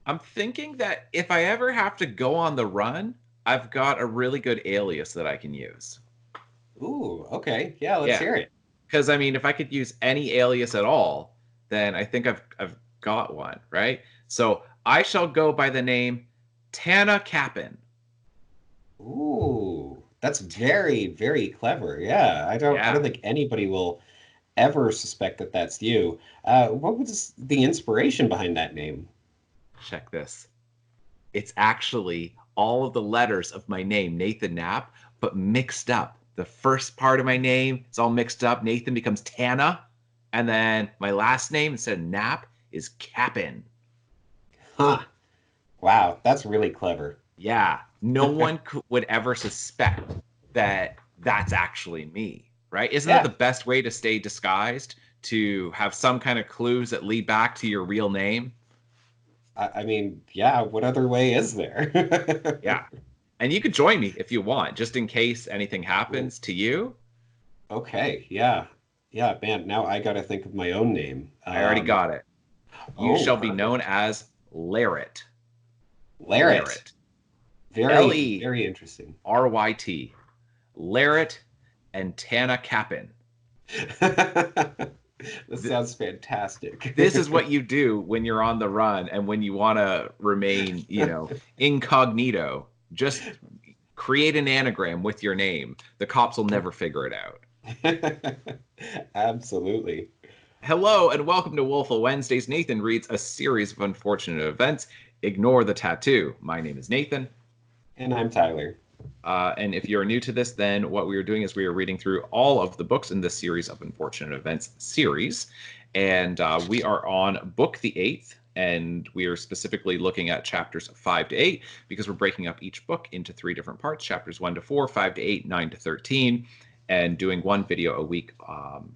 I'm thinking that if I ever have to go on the run, I've got a really good alias that I can use. Ooh, okay. Yeah, let's Yeah, hear it. because I mean, if I could use any alias at all, then I think I've got one, right? So I shall go by the name Tana Capin. Ooh, that's very, very clever. Yeah, I don't Yeah, think anybody will ever suspect that that's you. What was the inspiration behind that name? check this. It's actually all of the letters of my name, Nathan Knapp, but mixed up. The first part of my name is all mixed up. Nathan becomes Tana, and then my last name instead of Knapp is Capin. Huh. Wow, that's really clever. Yeah, no one would ever suspect that that's actually me, right? Isn't that the Yeah, best way to stay disguised? To have some kind of clues that lead back to your real name? I mean, yeah, what other way is there? Yeah. And you could join me if you want, just in case anything Ooh, happens to you. okay, yeah. Yeah, man, now I gotta think of my own name. I already got it. You Oh, shall be known perfect. as Larrett. Larrett. Larrett. L Very, E very interesting. R Y T. Larrett and Tana Capin. This Th- sounds fantastic. this is what you do when you're on the run and when you want to remain, incognito. Just create an anagram with your name. The cops will never figure it out. Absolutely. Hello and welcome to Woeful Wednesdays. Nathan reads a series of unfortunate events. Ignore the tattoo. My name is Nathan. And I'm Tyler. And if you're new to this, then what we are doing is we are reading through all of the books in this series of unfortunate events series. And we are on book the eighth. And we are specifically looking at chapters 5 to 8 because we're breaking up each book into three different parts: chapters 1 to 4, 5 to 8, 9 to 13, and doing one video a week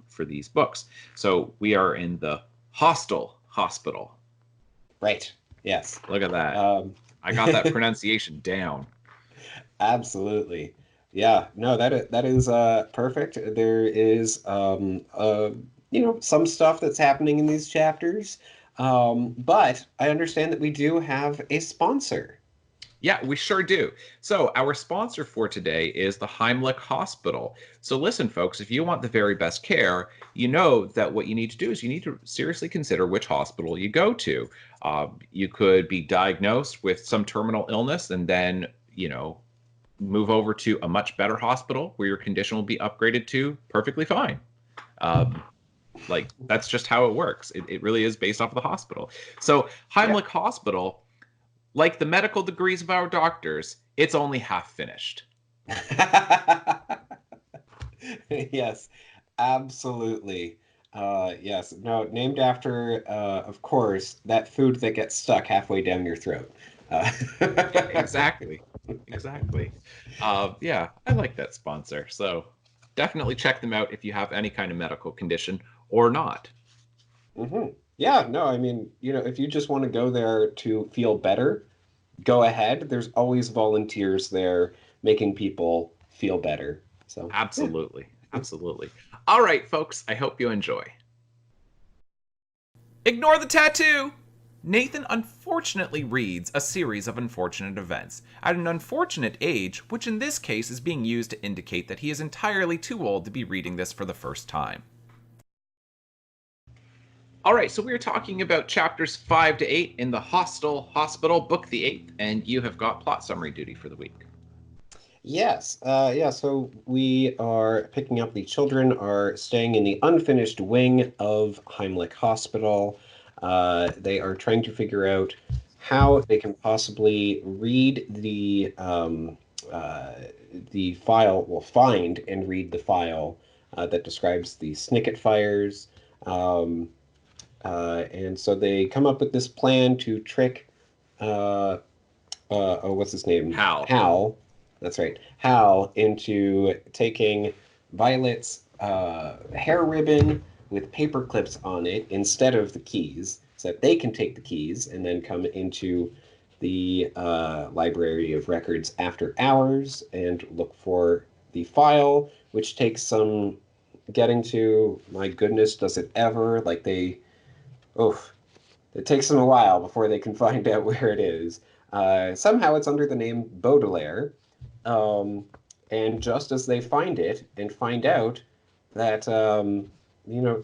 for these books. So we are in the hostel hospital. Right. Yes. Look at that. Um, I got that pronunciation down. absolutely. Yeah, no, that is perfect. There is some stuff that's happening in these chapters. But I understand that we do have a sponsor. Yeah, we sure do. So, our sponsor for today is the Heimlich Hospital. So, listen, folks, if you want the very best care, you know that what you need to do is you need to seriously consider which hospital you go to. You could be diagnosed with some terminal illness and then, move over to a much better hospital where your condition will be upgraded to perfectly fine. Um, like, that's just how it works. It really is based off of the hospital. So, Yeah. Heimlich Hospital, like the medical degrees of our doctors, it's only half finished. Yes, absolutely. Yes. No, named after, of course, that food that gets stuck halfway down your throat. Uh, Exactly. Exactly. Yeah, I like that sponsor. So definitely check them out if you have any kind of medical condition or not. hmm Yeah, no, I mean, if you just want to go there to feel better, go ahead. There's always volunteers there making people feel better. So, yeah. Absolutely. Absolutely. All right, folks, I hope you enjoy. Ignore the tattoo! Nathan unfortunately reads a series of unfortunate events at an unfortunate age, which in this case is being used to indicate that he is entirely too old to be reading this for the first time. All right, so we are talking about chapters 5 to 8 in the Hostel Hospital, book the eighth, and you have got plot summary duty for the week. Yes, yeah, so we are picking up the children are staying in the unfinished wing of Heimlich Hospital. They are trying to figure out how they can possibly read the file, well, find and read the file that describes the Snicket fires. Um, and so they come up with this plan to trick oh, what's his name? Hal. Hal. That's right. Hal into taking Violet's hair ribbon with paper clips on it instead of the keys, so that they can take the keys and then come into the Library of Records after hours and look for the file, which takes some getting to. My goodness, does it ever? Like they, oh, it takes them a while before they can find out where it is. Somehow it's under the name Baudelaire. Um, and just as they find it and find out that,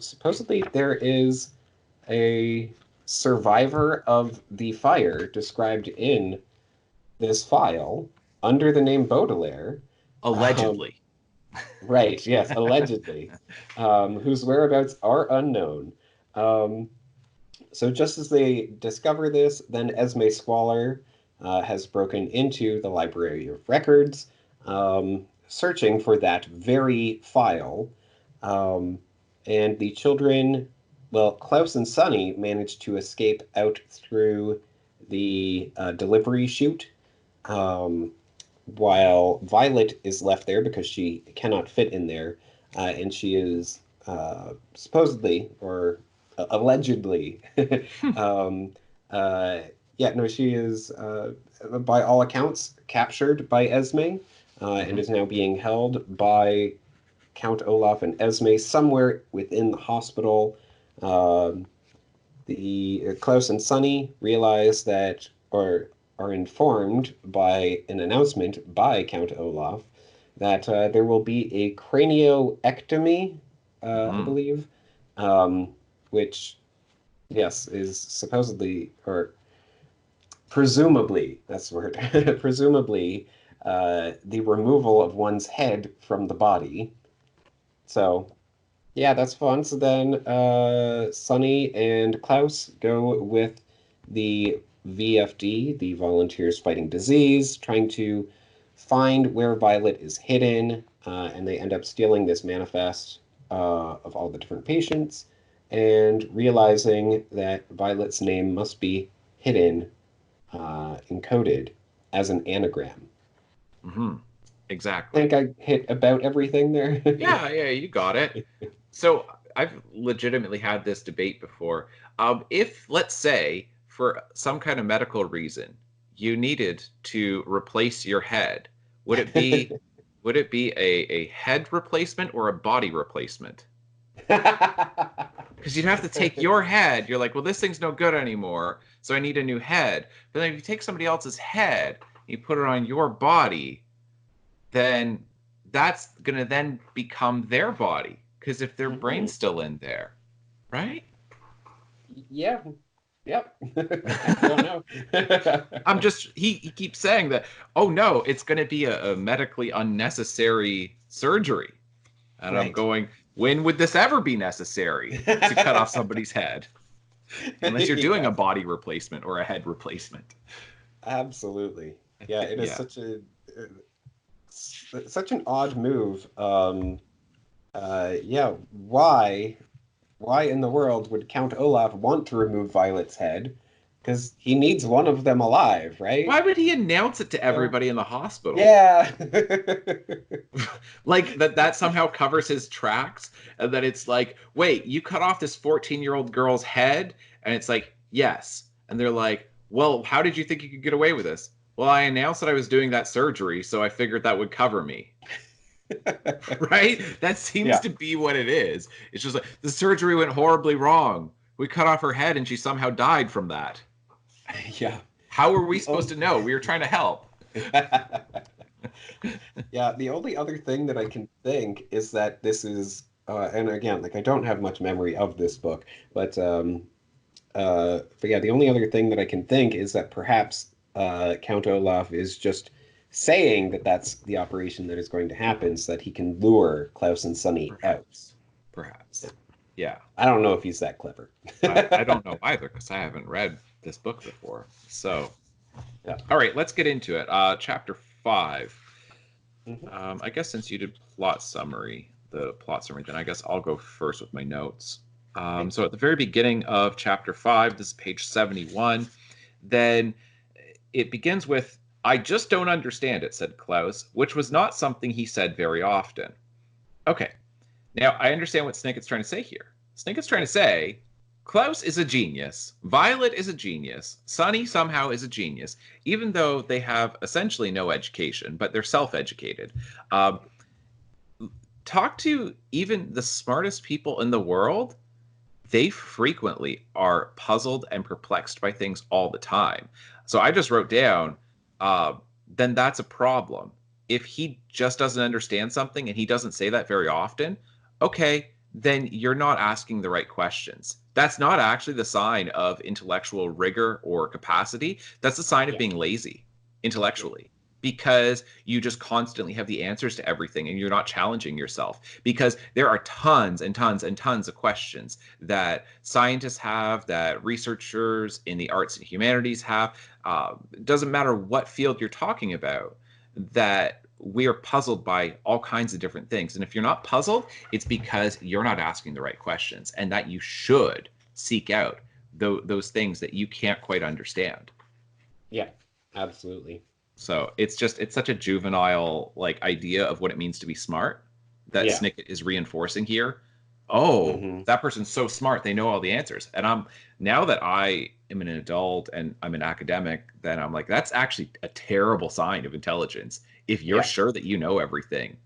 supposedly there is a survivor of the fire described in this file under the name Baudelaire. Um, Allegedly. right, yes, allegedly, whose whereabouts are unknown. Um, so just as they discover this, then Esme Squalor has broken into the Library of Records, searching for that very file. Um, and the children, well, Klaus and Sonny manage to escape out through the delivery chute, um, while Violet is left there because she cannot fit in there, and she is supposedly or allegedly, um, uh, yeah, no, she is by all accounts captured by Esme, and Mhm. is now being held by Count Olaf and Esme somewhere within the hospital. Um, the Klaus and Sonny realize that, or are informed by an announcement by Count Olaf that there will be a cranioectomy, I Mhm. believe, which, yes, is supposedly, or presumably, that's the word, presumably the removal of one's head from the body. So yeah, that's fun. So then Sonny and Klaus go with the VFD, the Volunteers Fighting Disease, trying to find where Violet is hidden, and they end up stealing this manifest of all the different patients and realizing that Violet's name must be hidden, encoded as an anagram. Mhm. I Exactly. think I hit about everything there. Yeah, yeah, you got it. So I've legitimately had this debate before. If, let's say, for some kind of medical reason, you needed to replace your head, would it be would it be a head replacement or a body replacement? Because you'd have to take your head. You're like, well, this thing's no good anymore, so I need a new head. But then if you take somebody else's head, you put it on your body, then that's going to then become their body because if their brain's Mhm. still in there, right? Yeah, yep. I don't know. I'm just he keeps saying that, oh no, it's going to be a medically unnecessary surgery, and I'm Right. going, when would this ever be necessary to cut off somebody's head unless you're doing Yeah, a body replacement or a head replacement? absolutely. Yeah, it is Yeah. uh, such an odd move. Yeah, why in the world would Count Olaf want to remove Violet's head? Because he needs one of them alive, right? Why would he announce it to So, everybody in the hospital? yeah. Like that somehow covers his tracks, and that it's like, wait, you cut off this 14-year-old girl's head? And it's like, yes. And they're like, well, how did you think you could get away with this? Well, I announced that I was doing that surgery, so I figured that would cover me. Right? That seems Yeah. to be what it is. It's just like the surgery went horribly wrong. We cut off her head and she somehow died from that. Yeah. How are we The supposed only to know? We were trying to help. Yeah, the only other thing that I can think is that this is, and again, like I don't have much memory of this book, but yeah, the only other thing that I can think is that perhaps Count Olaf is just saying that that's the operation that is going to happen so that he can lure Klaus and Sonny out. Perhaps. Perhaps. Yeah. I don't know if he's that clever. I don't know either because I haven't read this book before. So, Yeah. all right, let's get into it. Chapter 5. Mhm. I guess since you did the plot summary, then I guess I'll go first with my notes. Okay. So at the very beginning of chapter 5, this is page 71, then it begins with, I just don't understand it, said Klaus, which was not something he said very often. Okay, now I understand what Snicket's trying to say here. Snicket's trying to say Klaus is a genius, Violet is a genius, Sonny somehow is a genius, even though they have essentially no education, but they're self-educated. Talk to even the smartest people in the world, they frequently are puzzled and perplexed by things all the time. So I just wrote down, uh, then that's a problem. If he just doesn't understand something and he doesn't say that very often, okay, then you're not asking the right questions. That's not actually the sign of intellectual rigor or capacity. That's a sign of Yeah. being lazy intellectually, because you just constantly have the answers to everything and you're not challenging yourself, because there are tons and tons and tons of questions that scientists have, that researchers in the arts and humanities have. It doesn't matter what field you're talking about, that we are puzzled by all kinds of different things. And if you're not puzzled, it's because you're not asking the right questions, and that you should seek out those things that you can't quite understand. Yeah, absolutely. So it's such a juvenile like idea of what it means to be smart that Yeah. Snicket is reinforcing here. Oh, Hmm. that person's so smart, they know all the answers. And I'm now that I am an adult and I'm an academic, then I'm like, that's actually a terrible sign of intelligence. If you're Yeah. sure that you know everything,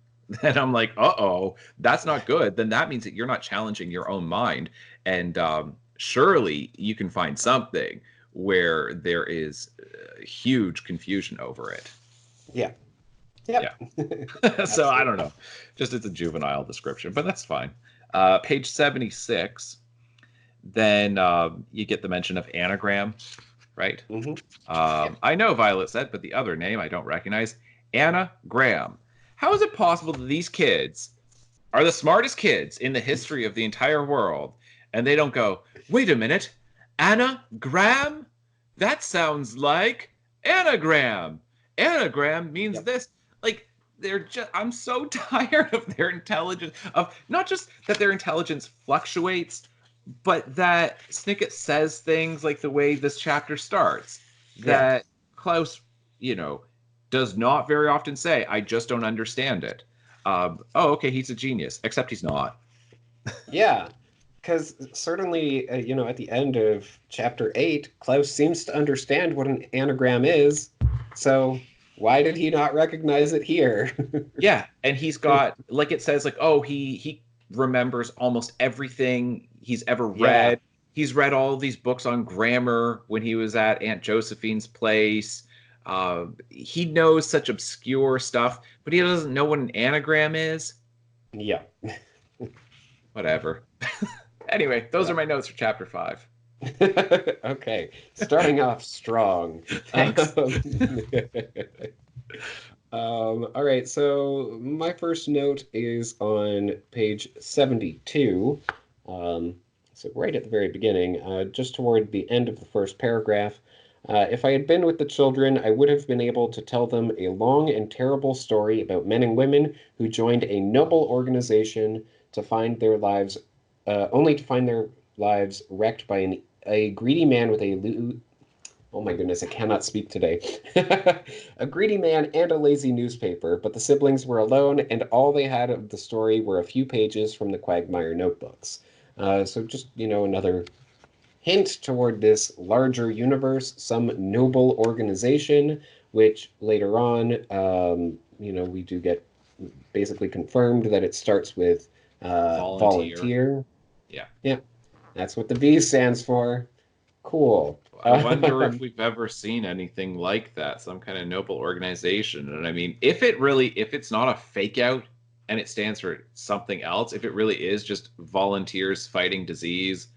then I'm like, uh-oh, that's not good. Then that means that you're not challenging your own mind. And surely you can find something where there is huge confusion over it. Yeah. Yep. Yeah. So I don't know. Just it's a juvenile description, but that's fine. Page 76, then you get the mention of anagram, right? Hmm. Yeah. I know Violet said, but the other name I don't recognize. Anna Graham. How is it possible that these kids are the smartest kids in the history of the entire world, and they don't go, wait a minute, Anna Graham? That sounds like anagram. Anagram means Yep. this. Like, they're just, I'm so tired of their intelligence, of not just that their intelligence fluctuates, but that Snicket says things like the way this chapter starts, Yeah. that Klaus, you know, does not very often say, I just don't understand it. Oh, okay, he's a genius, except he's not. Yeah. Because certainly, at the end of chapter 8, Klaus seems to understand what an anagram is. So why did he not recognize it here? Yeah, and he's got, like it says, like, oh, he remembers almost everything he's ever Yeah. read. He's read all these books on grammar when he was at Aunt Josephine's place. He knows such obscure stuff, but he doesn't know what an anagram is. Yeah. Whatever. Anyway, those Yeah. are my notes for chapter 5. Okay. Starting off strong. Thanks. All right, so my first note is on page 72. So right at the very beginning, just toward the end of the first paragraph. If I had been with the children, I would have been able to tell them a long and terrible story about men and women who joined a noble organization to find their lives, only to find their lives wrecked by a greedy man with oh my goodness, I cannot speak today. A greedy man and a lazy newspaper, but the siblings were alone, and all they had of the story were a few pages from the Quagmire notebooks. So just, another hint toward this larger universe, some noble organization, which later on, we do get basically confirmed that it starts with volunteer. Yeah. Yeah, that's what the V stands for. Cool. I wonder if we've ever seen anything like that, some kind of noble organization. And I mean, if it's not a fake out and it stands for something else, if it really is just volunteers fighting disease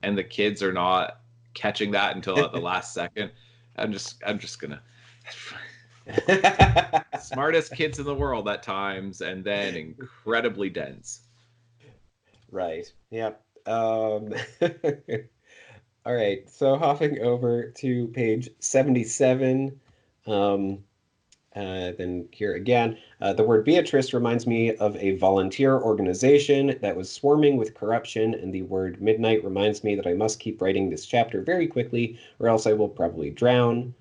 and the kids are not catching that until at the last second, I'm just gonna smartest kids in the world at times, and then incredibly dense. Right. Yep. All right. So hopping over to page 77. Um, then here again, the word Beatrice reminds me of a volunteer organization that was swarming with corruption, and the word midnight reminds me that I must keep writing this chapter very quickly, or else I will probably drown.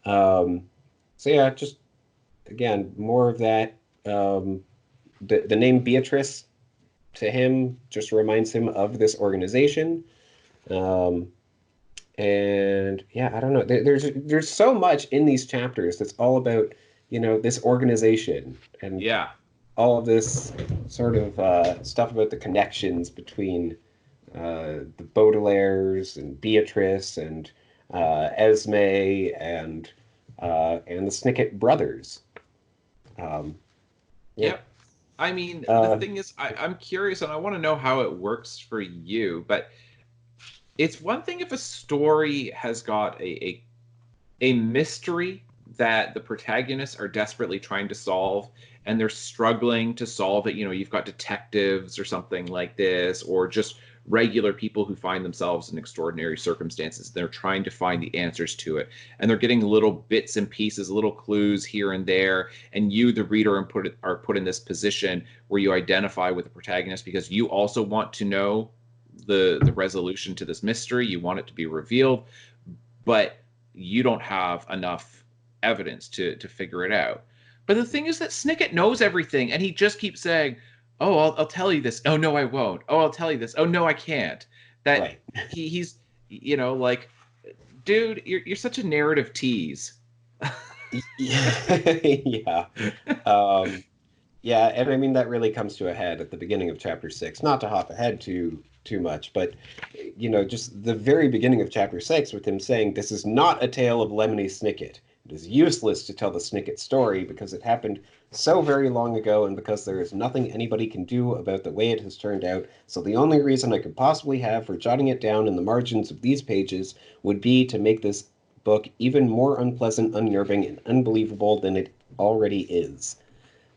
So yeah, just again, more of that. The name Beatrice to him just reminds him of this organization. Um, and yeah, I don't know. There's so much in these chapters that's all about this organization and Yeah. all of this sort of stuff about the connections between the Baudelaires and Beatrice and Esme and the Snicket brothers. Um, yeah. Yep. I mean, the Uh, thing is, I'm curious and I want to know how it works for you, but it's one thing if a story has got a mystery that the protagonists are desperately trying to solve and they're struggling to solve it. You know, you've got detectives or something like this, or just regular people who find themselves in extraordinary circumstances. They're trying to find the answers to it, and they're getting little bits and pieces, little clues here and there. And you, the reader, are put in this position where you identify with the protagonist because you also want to know the resolution to this mystery. You want it to be revealed, but you don't have enough evidence to figure it out. But the thing is that Snicket knows everything, and he just keeps saying, "Oh, I'll tell you this. Oh no, I won't. Oh, I'll tell you this. Oh no, I can't." That right. he's like, dude, you're such a narrative tease. Yeah. Um, yeah, and I mean that really comes to a head at the beginning of chapter 6. Not to hop ahead too much, but just the very beginning of chapter 6 with him saying this is not a tale of Lemony Snicket. It is useless to tell the Snicket story because it happened so very long ago and because there is nothing anybody can do about the way it has turned out. So the only reason I could possibly have for jotting it down in the margins of these pages would be to make this book even more unpleasant, unnerving, and unbelievable than it already is.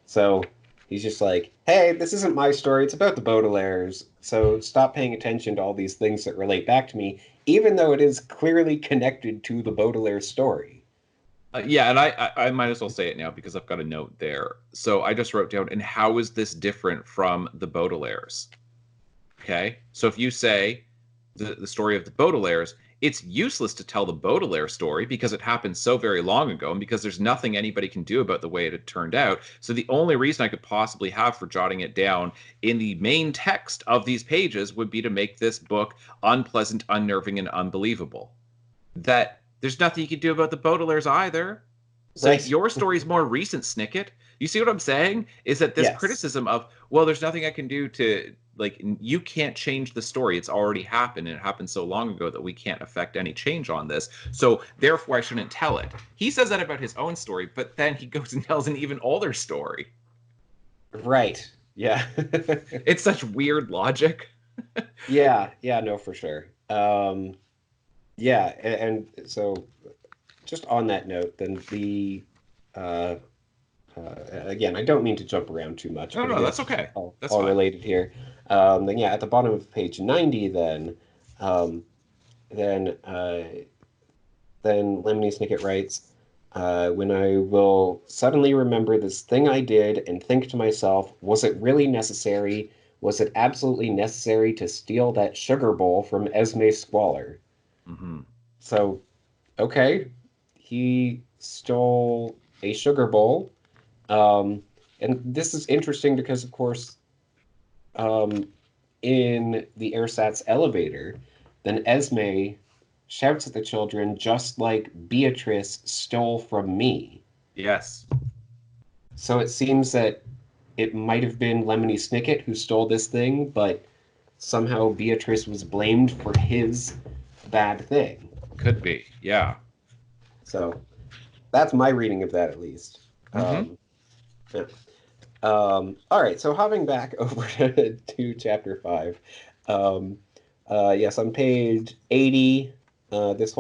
So he's just like, hey, this isn't my story. It's about the Baudelaires. So stop paying attention to all these things that relate back to me, even though it is clearly connected to the Baudelaire story. Yeah, and I might as well say it now because I've got a note there. So I just wrote down, and how is this different from the Baudelaires? Okay, so if you say the story of the Baudelaires, it's useless to tell the Baudelaire story because it happened so very long ago and because there's nothing anybody can do about the way it had turned out. So the only reason I could possibly have for jotting it down in the main text of these pages would be to make this book unpleasant, unnerving, and unbelievable. That there's nothing you can do about the Baudelaires either. So Right. your story's more recent, Snicket. You see what I'm saying? Is that this Yes. criticism of, well, there's nothing I can do to, like, you can't change the story. It's already happened, and it happened so long ago that we can't affect any change on this. So therefore, I shouldn't tell it. He says that about his own story, but then he goes and tells an even older story. Right. Yeah. It's such weird logic. Yeah. Yeah. No, for sure. Yeah. And so just on that note, then uh, again, I don't mean to jump around too much, No, but no, again, that's okay. That's all fine. related here. Then yeah, at the bottom of page 90, um, then then Lemony Snicket writes, when I will suddenly remember this thing I did and think to myself, was it really necessary? Was it absolutely necessary to steal that sugar bowl from Esme Squalor? Hmm. So, okay, he stole a sugar bowl. Um, and this is interesting because, of course, um, in the AirSat's elevator, then Esme shouts at the children, just like Beatrice stole from me. Yes. So it seems that it might have been Lemony Snicket who stole this thing, but somehow Beatrice was blamed for his bad thing. Could be. Yeah. So that's my reading of that, at least. Hmm. Um, yeah. All right, so hopping back over to chapter 5. Um, yes, on page 80, this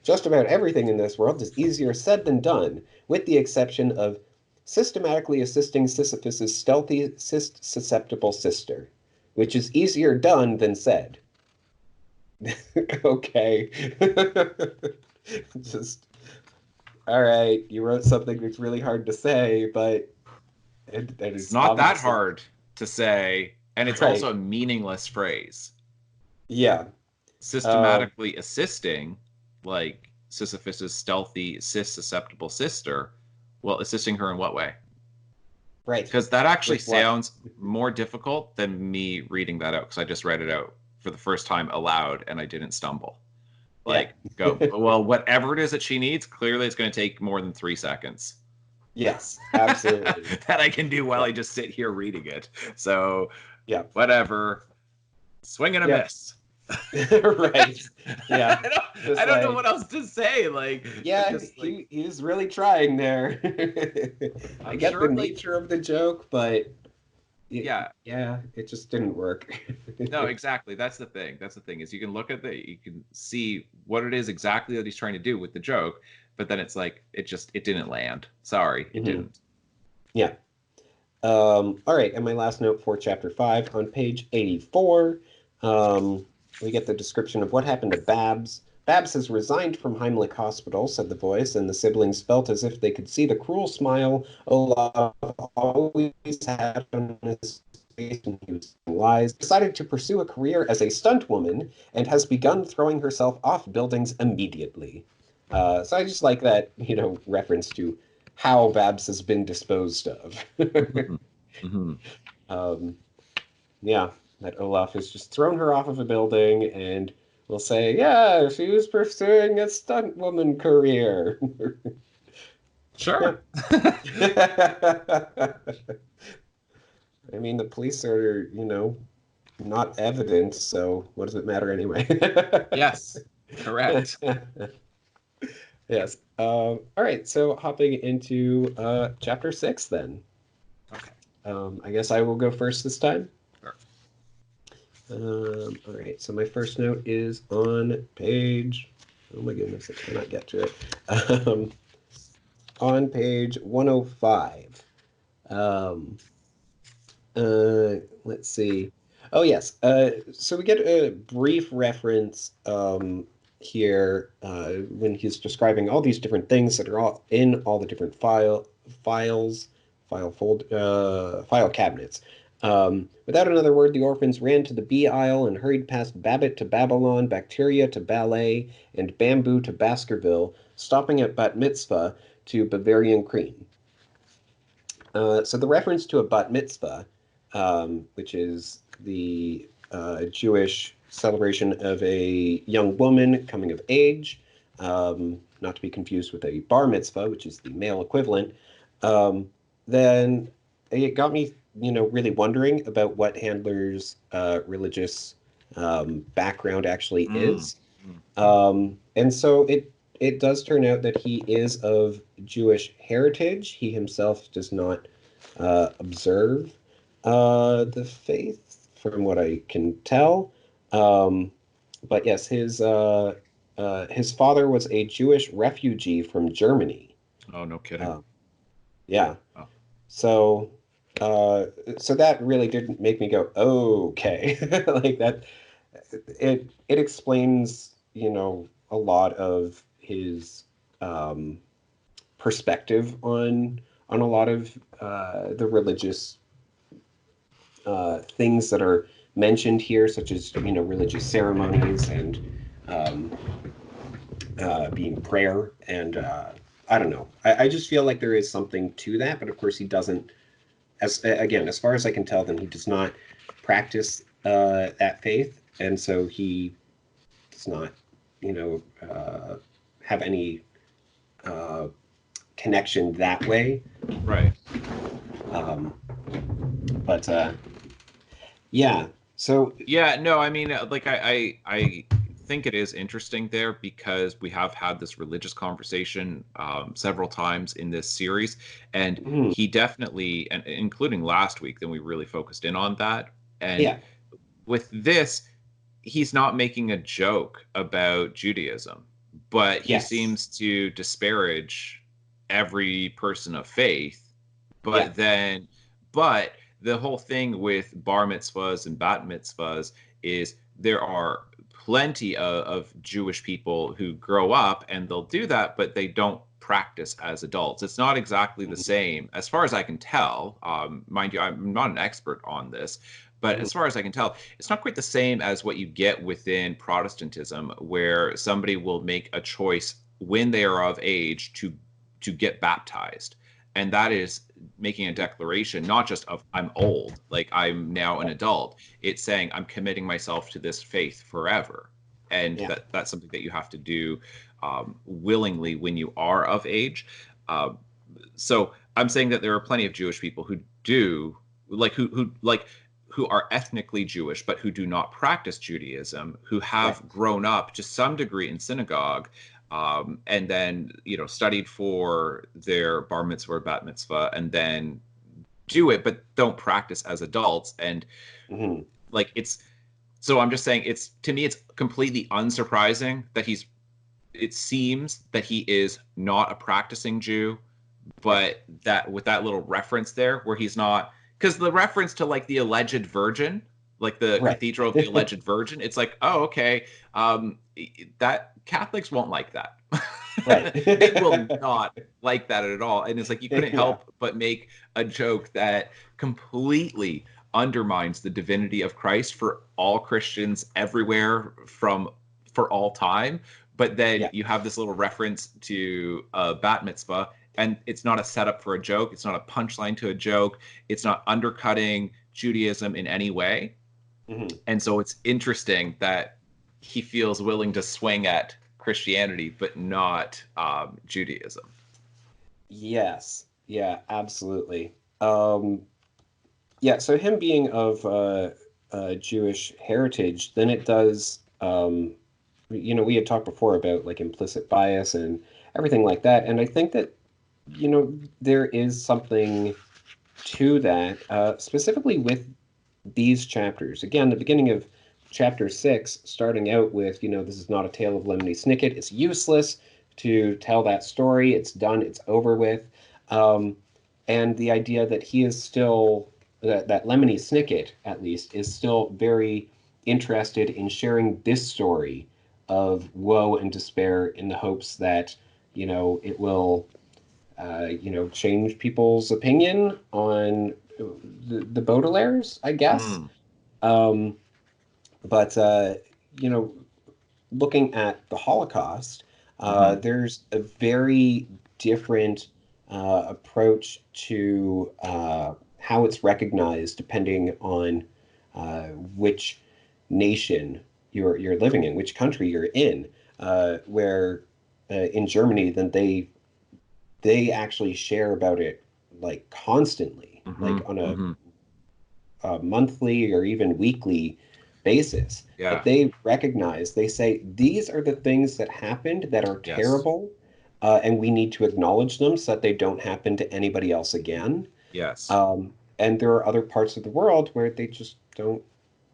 just about everything in this world is easier said than done, with the exception of systematically assisting Sisyphus's stealthy, susceptible sister, which is easier done than said. Okay. Just, all right, you wrote something that's really hard to say, but and It's it's not that obviously hard to say, and it's also right. a meaningless phrase. Yeah. Um, Systematically assisting, like Sisyphus's stealthy, cis-susceptible sister. Well, assisting her in what way? right. Because that actually With what? sounds more difficult than me reading that out, because I just read it out for the first time aloud and I didn't stumble. Yeah. Like, go, well, whatever it is that she needs, clearly it's going to take more than 3 seconds. Yes, absolutely. That I can do while Yeah. I just sit here reading it. So, Yeah. whatever. swing and a Yeah. miss. Right. Yeah. I don't know what else to say. Yeah, he was really trying there. I I'm get the sure, nature of the joke, but yeah. yeah, it just didn't work. No, exactly. That's the thing. That's the thing is you can look at you can see what it is exactly that he's trying to do with the joke, but then it's like it didn't land. Sorry, it Mhm. didn't. Yeah. All right, and my last note for chapter 5 on page 84, we get the description of what happened to Babs. Babs has resigned from Heimlich Hospital, said the voice, and the siblings felt as if they could see the cruel smile Olaf always had on his face when he was telling lies. Decided to pursue a career as a stunt woman and has begun throwing herself off buildings immediately. So I just like that, reference to how Babs has been disposed of. Mhm. Mhm. um, yeah, that Olaf has just thrown her off of a building and will say, yeah, she was pursuing a stunt woman career. Yeah. Sure. I mean, the police are, not evidence, so what does it matter anyway? Yes. Correct. Yes. All right, so hopping into chapter 6 then. Okay. I guess I will go first this time. Sure. All right, so my first note is on page, oh my goodness, I cannot get to it. On page 105. Um, let's see. Oh, yes. So we get a brief reference here when he's describing all these different things that are all in all the different file cabinets. Without another word, the orphans ran to the bee aisle and hurried past Babbitt to Babylon, Bacteria to Ballet, and Bamboo to Baskerville, stopping at Bat Mitzvah to Bavarian Cream. So the reference to a bat mitzvah, which is the Jewish celebration of a young woman coming of age, not to be confused with a bar mitzvah, which is the male equivalent, then it got me, really wondering about what Handler's religious background actually Mm. is. Mm. And so it does turn out that he is of Jewish heritage. He himself does not observe the faith, from what I can tell. But yes, his father was a Jewish refugee from Germany. Oh, no kidding. Uh, yeah. Oh. So uh, so that really did make me go, oh, okay, like that. It explains, a lot of his um, perspective on a lot of the religious things that are mentioned here, such as religious ceremonies and um, being prayer, and I don't know. I just feel like there is something to that, but of course he doesn't. As far as I can tell, then he does not practice that faith, and so he does not, have any uh, connection that way. Right. Um, but yeah, so Yeah, no, I mean, I think it is interesting there because we have had this religious conversation several times in this series, and mhm, he definitely, and including last week, then we really focused in on that. And yeah, with this, he's not making a joke about Judaism, but he yes, seems to disparage every person of faith. yeah, But then, but the whole thing with bar mitzvahs and bat mitzvahs is there are plenty of Jewish people who grow up and they'll do that, but they don't practice as adults. It's not exactly the mhm, same, as far as I can tell. Mind you, I'm not an expert on this, but mhm, as far as I can tell, it's not quite the same as what you get within Protestantism, where somebody will make a choice when they are of age to get baptized, and that is making a declaration not just of I'm old, like I'm now an yeah, adult. It's saying I'm committing myself to this faith forever, and yeah, that's something that you have to do willingly when you are of age. Uh, so I'm saying that there are plenty of Jewish people who do like who who are ethnically Jewish but who do not practice Judaism, who have Right. grown up to some degree in synagogue, and then studied for their bar mitzvah or bat mitzvah, and then do it but don't practice as adults. And Hmm. like it's so I'm just saying, it's to me it's completely unsurprising that it seems that he is not a practicing Jew, Right. but that with that little reference there where he's not, because the reference to like the alleged virgin, like the Right. cathedral of the alleged virgin, it's like, oh, okay, that Catholics won't like that. Right. They will not like that at all. And it's like you couldn't Yeah. help but make a joke that completely undermines the divinity of Christ for all Christians everywhere for all time. But then Yeah. you have this little reference to a bat mitzvah, and it's not a setup for a joke. It's not a punchline to a joke. It's not undercutting Judaism in any way. Hmm. And so it's interesting that he feels willing to swing at Christianity, but not Judaism. Yes. Yeah, absolutely. Yeah, so him being of Jewish heritage, then it does, we had talked before about like implicit bias and everything like that. And I think that, there is something to that, specifically with these chapters. Again, the beginning of chapter 6, starting out with, this is not a tale of Lemony Snicket. It's useless to tell that story. It's done. It's over with. Um, and the idea that he is still, that Lemony Snicket, at least, is still very interested in sharing this story of woe and despair in the hopes that, it will, change people's opinion on the Baudelaires, I guess. Mm, Um, but you know, looking at the Holocaust, hmm. there's a very different approach to how it's recognized depending on which nation you're living in, which country you're in. Where in Germany, then they actually share about it like constantly, Hmm. like on Hmm. a monthly or even weekly basis. Like Yeah. they say, these are the things that happened that are Yes. terrible, and we need to acknowledge them so that they don't happen to anybody else again. Yes. And there are other parts of the world where they just don't,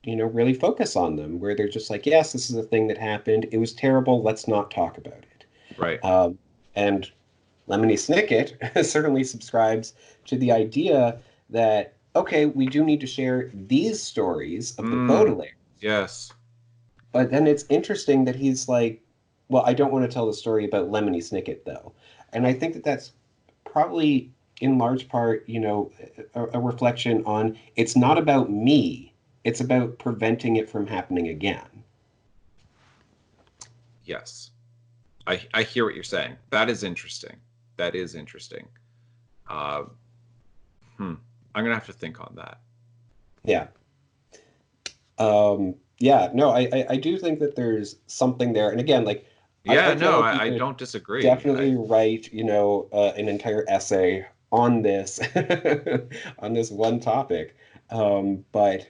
really focus on them, where they're just like, yes, this is a thing that happened. It was terrible. Let's not talk about it. Right. And Lemony Snicket certainly subscribes to the idea that, okay, we do need to share these stories of the Mm, Baudelaire. yes. But then it's interesting that he's like, well, I don't want to tell the story about Lemony Snicket, though. And I think that that's probably in large part, a reflection on it's not about me, it's about preventing it from happening again. Yes. I hear what you're saying. That is interesting. That is interesting. Uh, hmm. I'm gonna have to think on that. Yeah. Yeah, no, I do think that there's something there. And again, like, I Yeah, feel no, like we I could don't disagree. definitely write, an entire essay on this, on this one topic. But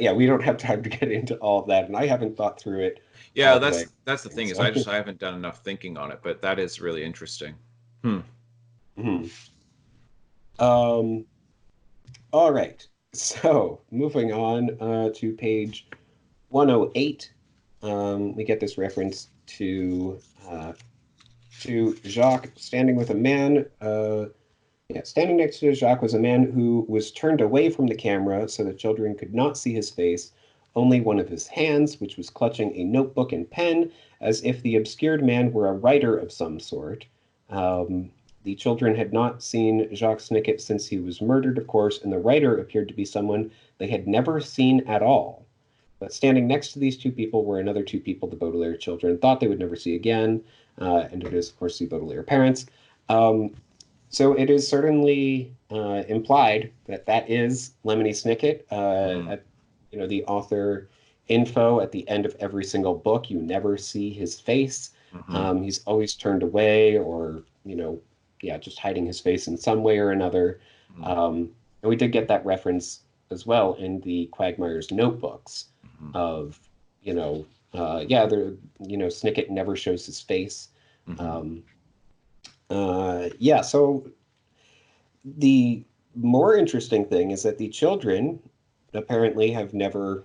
yeah, we don't have time to get into all of that, and I haven't thought through it Yeah, all the way. that's the thing is So, I haven't done enough thinking on it, but that is really interesting. Hmm. mhm. um, all right. So moving on to page 108, we get this reference to Jacques standing with a man. Yeah, standing next to Jacques was a man who was turned away from the camera so that children could not see his face, only one of his hands, which was clutching a notebook and pen, as if the obscured man were a writer of some sort. The children had not seen Jacques Snicket since he was murdered, of course, and the writer appeared to be someone they had never seen at all. But standing next to these two people were another two people the Baudelaire children thought they would never see again, and it is, of course, the Baudelaire parents. Um, so it is certainly implied that that is Lemony Snicket. Hmm. At the author info at the end of every single book, you never see his face. Hmm. He's always turned away, or yeah, just hiding his face in some way or another. Hmm. And we did get that reference as well in the Quagmire's notebooks Mhm. of, you know, yeah, there, Snicket never shows his face. Mhm. Um, yeah, so the more interesting thing is that the children apparently have never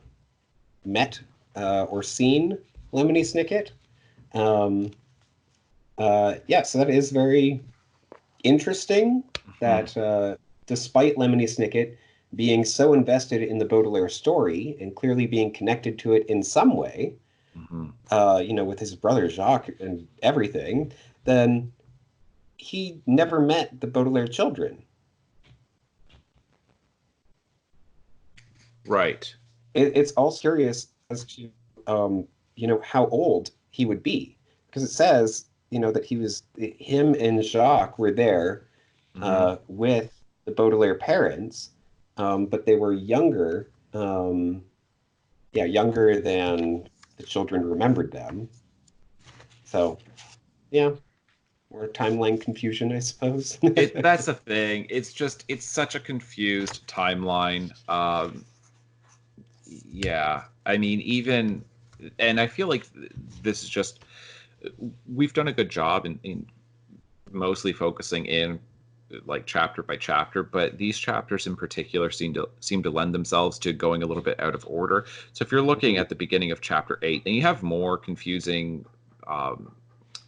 met or seen Lemony Snicket. Um, yeah, so that is very interesting Mhm. that despite Lemony Snicket being so invested in the Baudelaire story and clearly being connected to it in some way, Mhm. with his brother Jacques and everything, then he never met the Baudelaire children. Right. It's all curious as to how old he would be because it says that him and Jacques were there Mhm. with the Baudelaire parents, but they were younger, yeah, younger than the children remembered them. So yeah, more timeline confusion, I suppose. That's the thing. It's such a confused timeline. Yeah. I mean, even, and I feel like this is just, we've done a good job in mostly focusing in like chapter by chapter, but these chapters in particular seem to lend themselves to going a little bit out of order. So if you're looking Mhm. at the beginning of chapter 8, then you have more confusing um,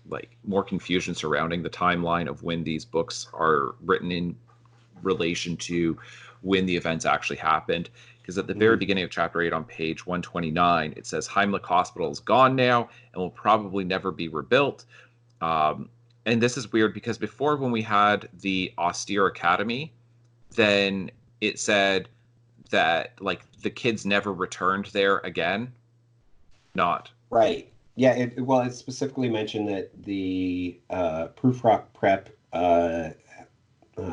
like more confusion surrounding the timeline of when these books are written in relation to when the events actually happened. Because at the very Mhm. beginning of chapter 8 on page 129, it says Heimlich Hospital is gone now and will probably never be rebuilt. Um, and this is weird because before, when we had the austere academy, then it said that like the kids never returned there again. Not Right. Yeah, well, it specifically mentioned that the Prufrock prep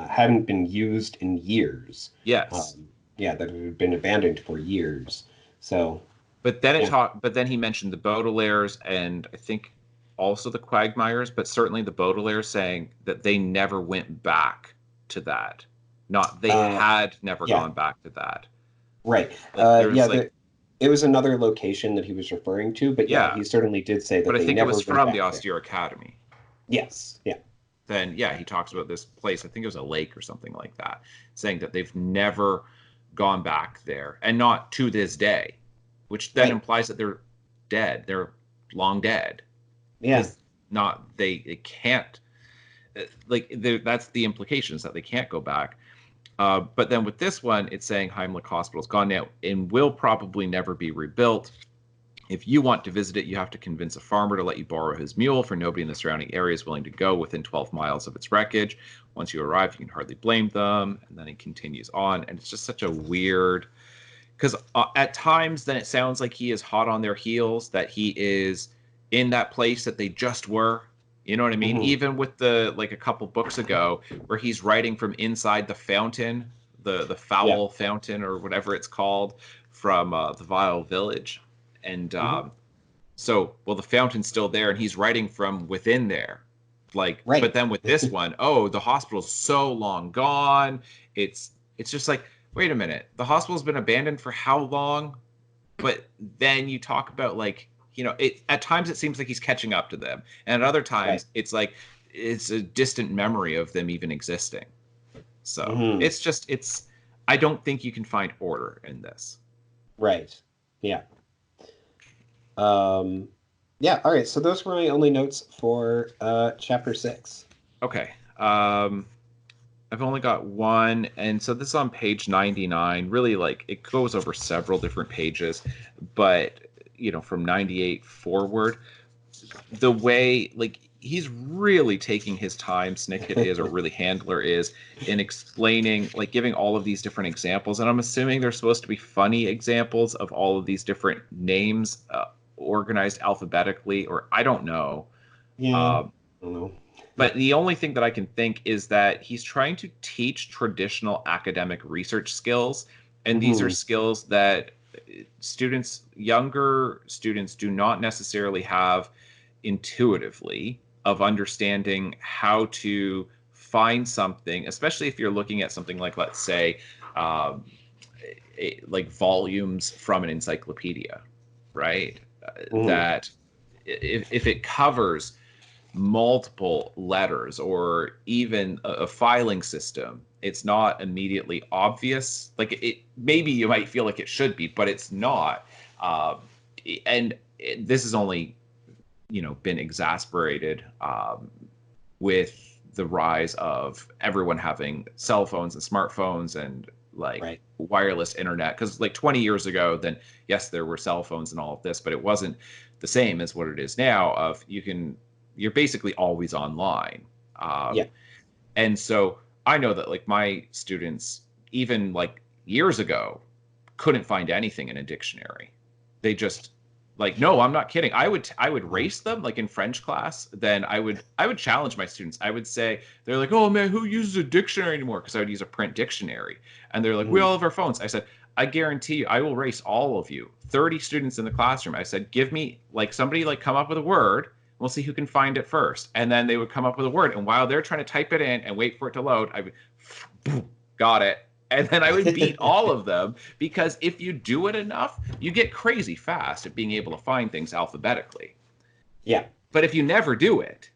hadn't been used in years. yes, Yeah, that it had been abandoned for years. So, yeah. but then he mentioned the Baudelaires and I think also the Quagmires, but certainly the Baudelaires, saying that they never went back to that. Not they Uh, had never yeah, gone back to that. right. Like Yeah, there's like it was another location that he was referring to, but yeah, yeah, he certainly did say but that I they think it never was went from the back there. austere academy. Yes. Yeah. Then yeah, he talks about this place. I think it was a lake or something like that, saying that they've never gone back there, and not to this day, which then Right. implies that they're dead. They're long dead Yeah. because not they can't that's the implications that they can't go back. But then with this one, it's saying Heimlich Hospital's gone now and will probably never be rebuilt. If you want to visit it, you have to convince a farmer to let you borrow his mule, for nobody in the surrounding area is willing to go within 12 miles of its wreckage. Once you arrive, you can hardly blame them. And then he continues on. And it's just such a weird, because at times, then it sounds like he is hot on their heels, that he is in that place that they just were. You know what I mean? Hmm. Even with the, like a couple books ago, where he's writing from inside the fountain, the Yeah. foul fountain or whatever it's called, from the Vile Village. And Hmm. well, the fountain's still there, and he's writing from within there. Like, but Right. then with this one, oh, the hospital's so long gone. It's just like, wait a minute, the hospital's been abandoned for how long? But then you talk about like, it at times it seems like he's catching up to them, and at other Right. times it's like it's a distant memory of them even existing. So Hmm. it's I don't think you can find order in this. Right. Yeah. Um, yeah. All right. So those were my only notes for chapter 6. Okay. I've only got one, and so this is on page 99. Really, like it goes over several different pages, but from 98 forward, the way like he's really taking his time, Snicket is, or really Handler is, in explaining, like giving all of these different examples. And I'm assuming they're supposed to be funny examples of all of these different names organized alphabetically, or I don't know. Yeah. Um, I don't know. but the only thing that I can think is that he's trying to teach traditional academic research skills. And these are Hmm. skills that younger students, do not necessarily have intuitively, of understanding how to find something, especially if you're looking at something like, let's say, um, like volumes from an encyclopedia, right? Mhm. That if it covers multiple letters or even a filing system, it's not immediately obvious. Like it, maybe you might feel like it should be, but it's not. Um, and this has only, been exasperated with the rise of everyone having cell phones and smartphones and like Right. wireless internet. Because like 20 years ago, then yes, there were cell phones and all of this, but it wasn't the same as what it is now. You're basically always online. Yeah. And so I know that like my students, even like years ago, couldn't find anything in a dictionary. They just like, no, I'm not kidding. I would Mhm. race them like in French class. Then I would challenge my students. I would say, they're like, oh man, who uses a dictionary anymore? Because I would use a print dictionary. And they're like, we Mhm. all have our phones. I said, I guarantee you, I will race all of you. 30 students in the classroom. I said, give me like somebody like come up with a word. We'll see who can find it first. And then they would come up with a word. And while they're trying to type it in and wait for it to load, I would got it. And then I would beat all of them because if you do it enough, you get crazy fast at being able to find things alphabetically. Yeah. But if you never do it,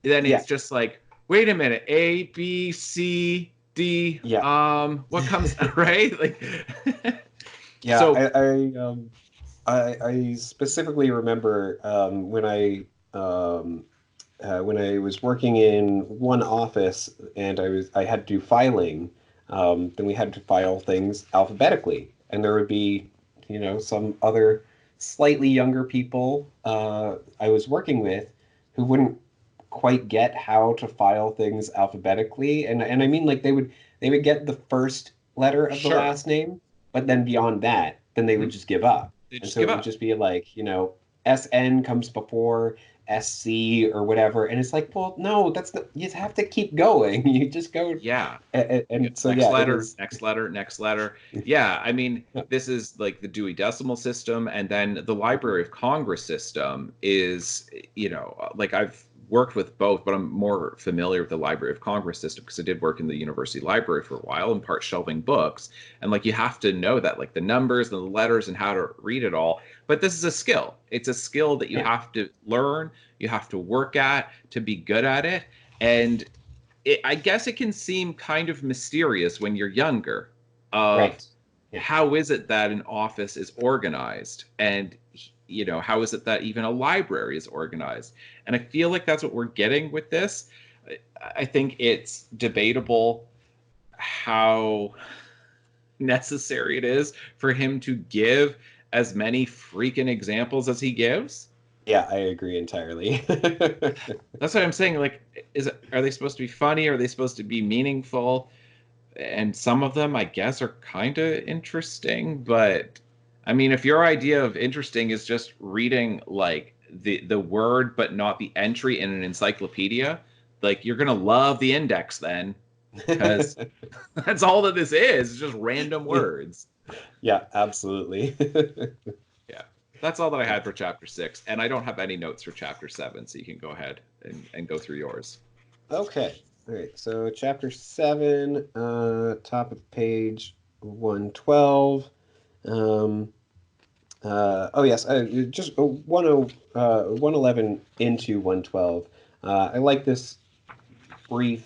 then Yeah. it's just like, wait a minute, A, B, C, D, Yeah. what comes right? Like Yeah. so I specifically remember when I was working in one office and I had to do filing. Then we had to file things alphabetically, and there would be, some other slightly younger people I was working with who wouldn't quite get how to file things alphabetically, and I mean like they would get the first letter of the sure. last name, but then beyond that, then they would Mhm. just give up. They And just so give it would up. just be like, SN comes before SC or whatever. And it's like, well, no, that's not, you have to keep going. You just go. Yeah. You And get so, next yeah, it letter, was, next letter, next letter. Yeah, I mean, yeah, this is like the Dewey Decimal System, and then the Library of Congress system is, like I've worked with both, but I'm more familiar with the Library of Congress system because I did work in the university library for a while, in part shelving books, and like you have to know that, like the numbers and the letters and how to read it all. But this is a skill. It's a skill that you yeah, have to learn, you have to work at to be good at it, and I guess it can seem kind of mysterious when you're younger of right. Yeah. how is it that an office is organized and how is it that even a library is organized, and I feel like that's what we're getting with this. I think it's debatable how necessary it is for him to give as many freaking examples as he gives. Yeah, I agree entirely. That's what I'm saying. Like, are they supposed to be funny? Are they supposed to be meaningful? And some of them, I guess, are kind of interesting. But I mean, if your idea of interesting is just reading like the word but not the entry in an encyclopedia, like you're gonna love the index then, because that's all that this is. It's just random words. Yeah, absolutely. Yeah. That's all that I Yeah. had for chapter 6. And I don't have any notes for chapter 7, so you can go ahead and go through yours. Okay. All right. So chapter 7, top of page 112. Um, oh yes, just 111 into 112. I like this brief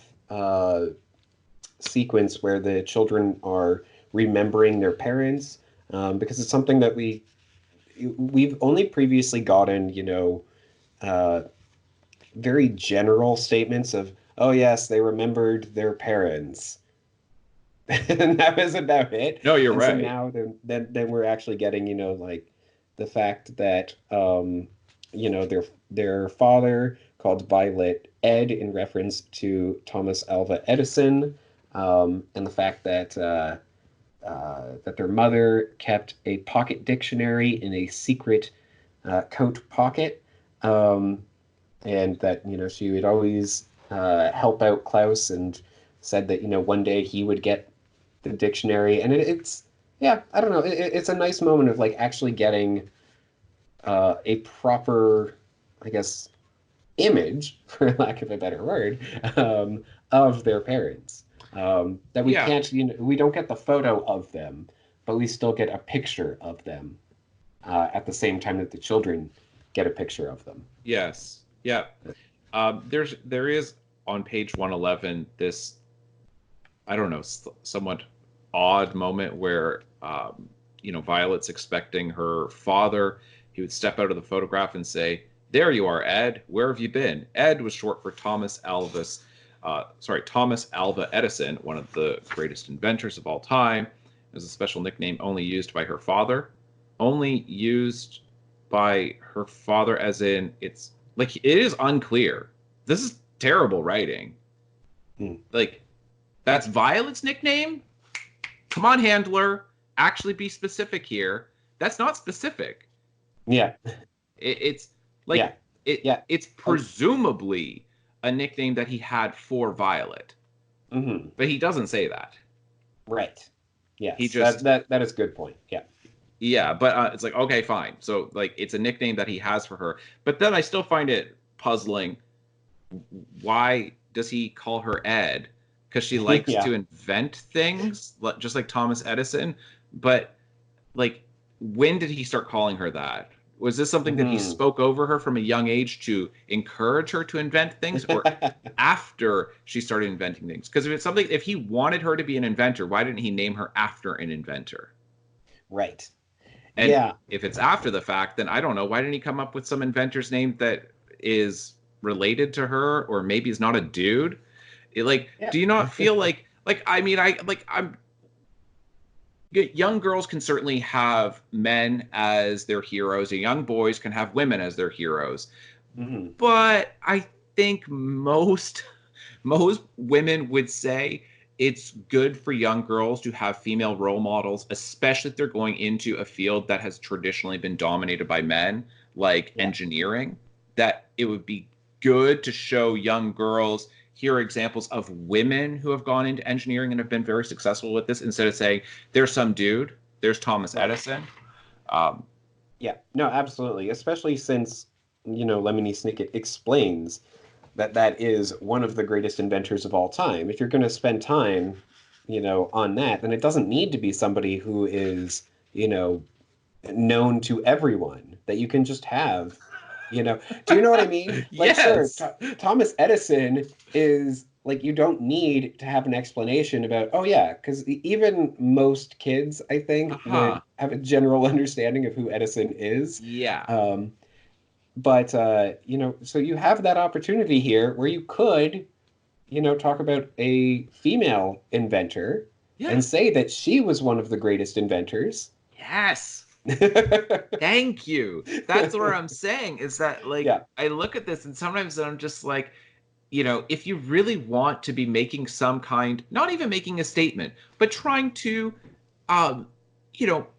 sequence where the children are remembering their parents, because it's something that we've only previously gotten, uh, very general statements of, oh yes, they remembered their parents. And that was about it. No, you're And so right. now then we're actually getting, like the fact that their father called Violet Ed in reference to Thomas Alva Edison, and the fact that their mother kept a pocket dictionary in a secret coat pocket, um, and that she would always help out Klaus, and said that one day he would get the dictionary, and it's yeah, I don't know, it's a nice moment of like actually getting a proper, I guess, image, for lack of a better word, of their parents. That we Yeah. can't, we don't get the photo of them, but we still get a picture of them at the same time that the children get a picture of them. Yes. Yeah. There is on page 111 this, I don't know, somewhat odd moment where Violet's expecting her father. He would step out of the photograph and say, "There you are, Ed. Where have you been?" Ed was short for Thomas Alva Edison, one of the greatest inventors of all time. It was a special nickname only used by her father. Only used by her father, as in it's like it is unclear. This is terrible writing. Like, that's Violet's nickname? Come on, handler. Actually be specific here. That's not specific. Yeah. It's like it's presumably a nickname that he had for Violet. Mm-hmm. But he doesn't say that. Right. Yes. He just that is a good point. Yeah. Yeah, but it's like, okay, fine. So like it's a nickname that he has for her. But then I still find it puzzling. Why does he call her Ed? Because she likes to invent things, just like Thomas Edison. But like, when did he start calling her that? Was this something that he spoke over her from a young age to encourage her to invent things, or after she started inventing things? Because if he wanted her to be an inventor, why didn't he name her after an inventor? Right. And if it's after the fact, then I don't know. Why didn't he come up with some inventor's name that is related to her, or maybe is not a dude? Do you not feel young girls can certainly have men as their heroes, and young boys can have women as their heroes. Mm-hmm. But I think most women would say it's good for young girls to have female role models, especially if they're going into a field that has traditionally been dominated by men, like engineering, that it would be good to show young girls, here are examples of women who have gone into engineering and have been very successful with this, instead of saying, there's some dude, there's Thomas Edison. Yeah, no, absolutely. Especially since, Lemony Snicket explains that is one of the greatest inventors of all time. If you're going to spend time, on that, then it doesn't need to be somebody who is, known to everyone, that you can just have, do you know what I mean? Like, yes. Sure, Thomas Edison is like, you don't need to have an explanation about, oh yeah, because even most kids, I think, would have a general understanding of who Edison is. Yeah. But, so you have that opportunity here where you could, talk about a female inventor and say that she was one of the greatest inventors. Yes. Thank you. That's what I'm saying, is that, I look at this and sometimes I'm just like, if you really want to be making some kind, not even making a statement, but trying to,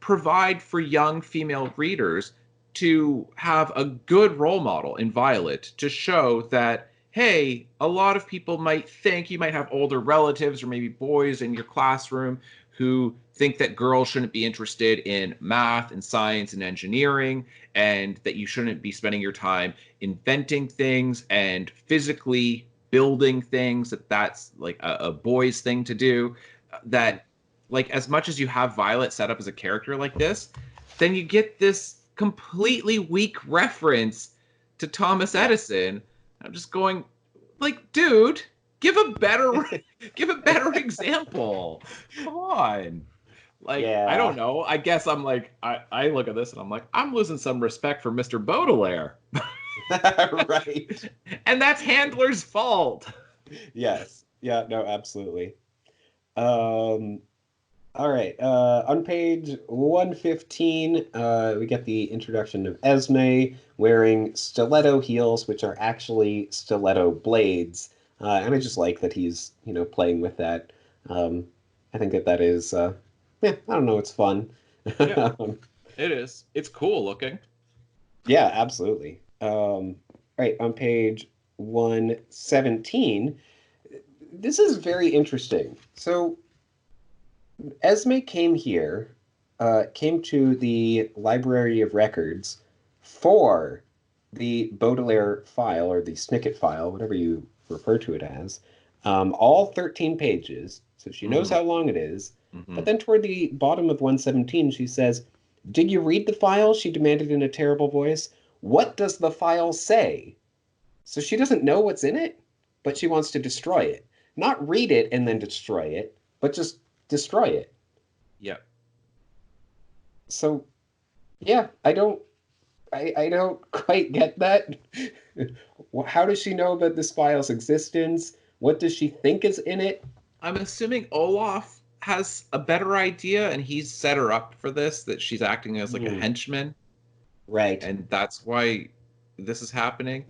provide for young female readers to have a good role model in Violet, to show that, hey, a lot of people might think, you might have older relatives or maybe boys in your classroom who think that girls shouldn't be interested in math and science and engineering, and that you shouldn't be spending your time inventing things and physically building things, that's like a boy's thing to do. That, like, as much as you have Violet set up as a character like this, then you get this completely weak reference to Thomas Edison. I'm just going, like, dude, give a better example. Come on. I don't know. I guess I'm like, I look at this and I'm like, I'm losing some respect for Mr. Baudelaire. Right. And that's Handler's fault. Yes. Yeah, no, absolutely. All right. On page 115, we get the introduction of Esme wearing stiletto heels, which are actually stiletto blades. And I just like that he's, playing with that. I think that is, I don't know, it's fun. Yeah, it is. It's cool looking. Yeah, absolutely. Right, on page 117, this is very interesting. So Esme came to the Library of Records for the Baudelaire file, or the Snicket file, whatever you refer to it as, all 13 pages. So she knows how long it is. Hmm. But then toward the bottom of 117, she says, "Did you read the file?" she demanded in a terrible voice. "What does the file say?" So she doesn't know what's in it, but she wants to destroy it. Not read it and then destroy it, but just destroy it. Yep. So yeah, I don't quite get that. How does she know about this file's existence? What does she think is in it? I'm assuming Olaf has a better idea, and he's set her up for this, that she's acting as like a Hmm. henchman, Right. and that's why this is happening.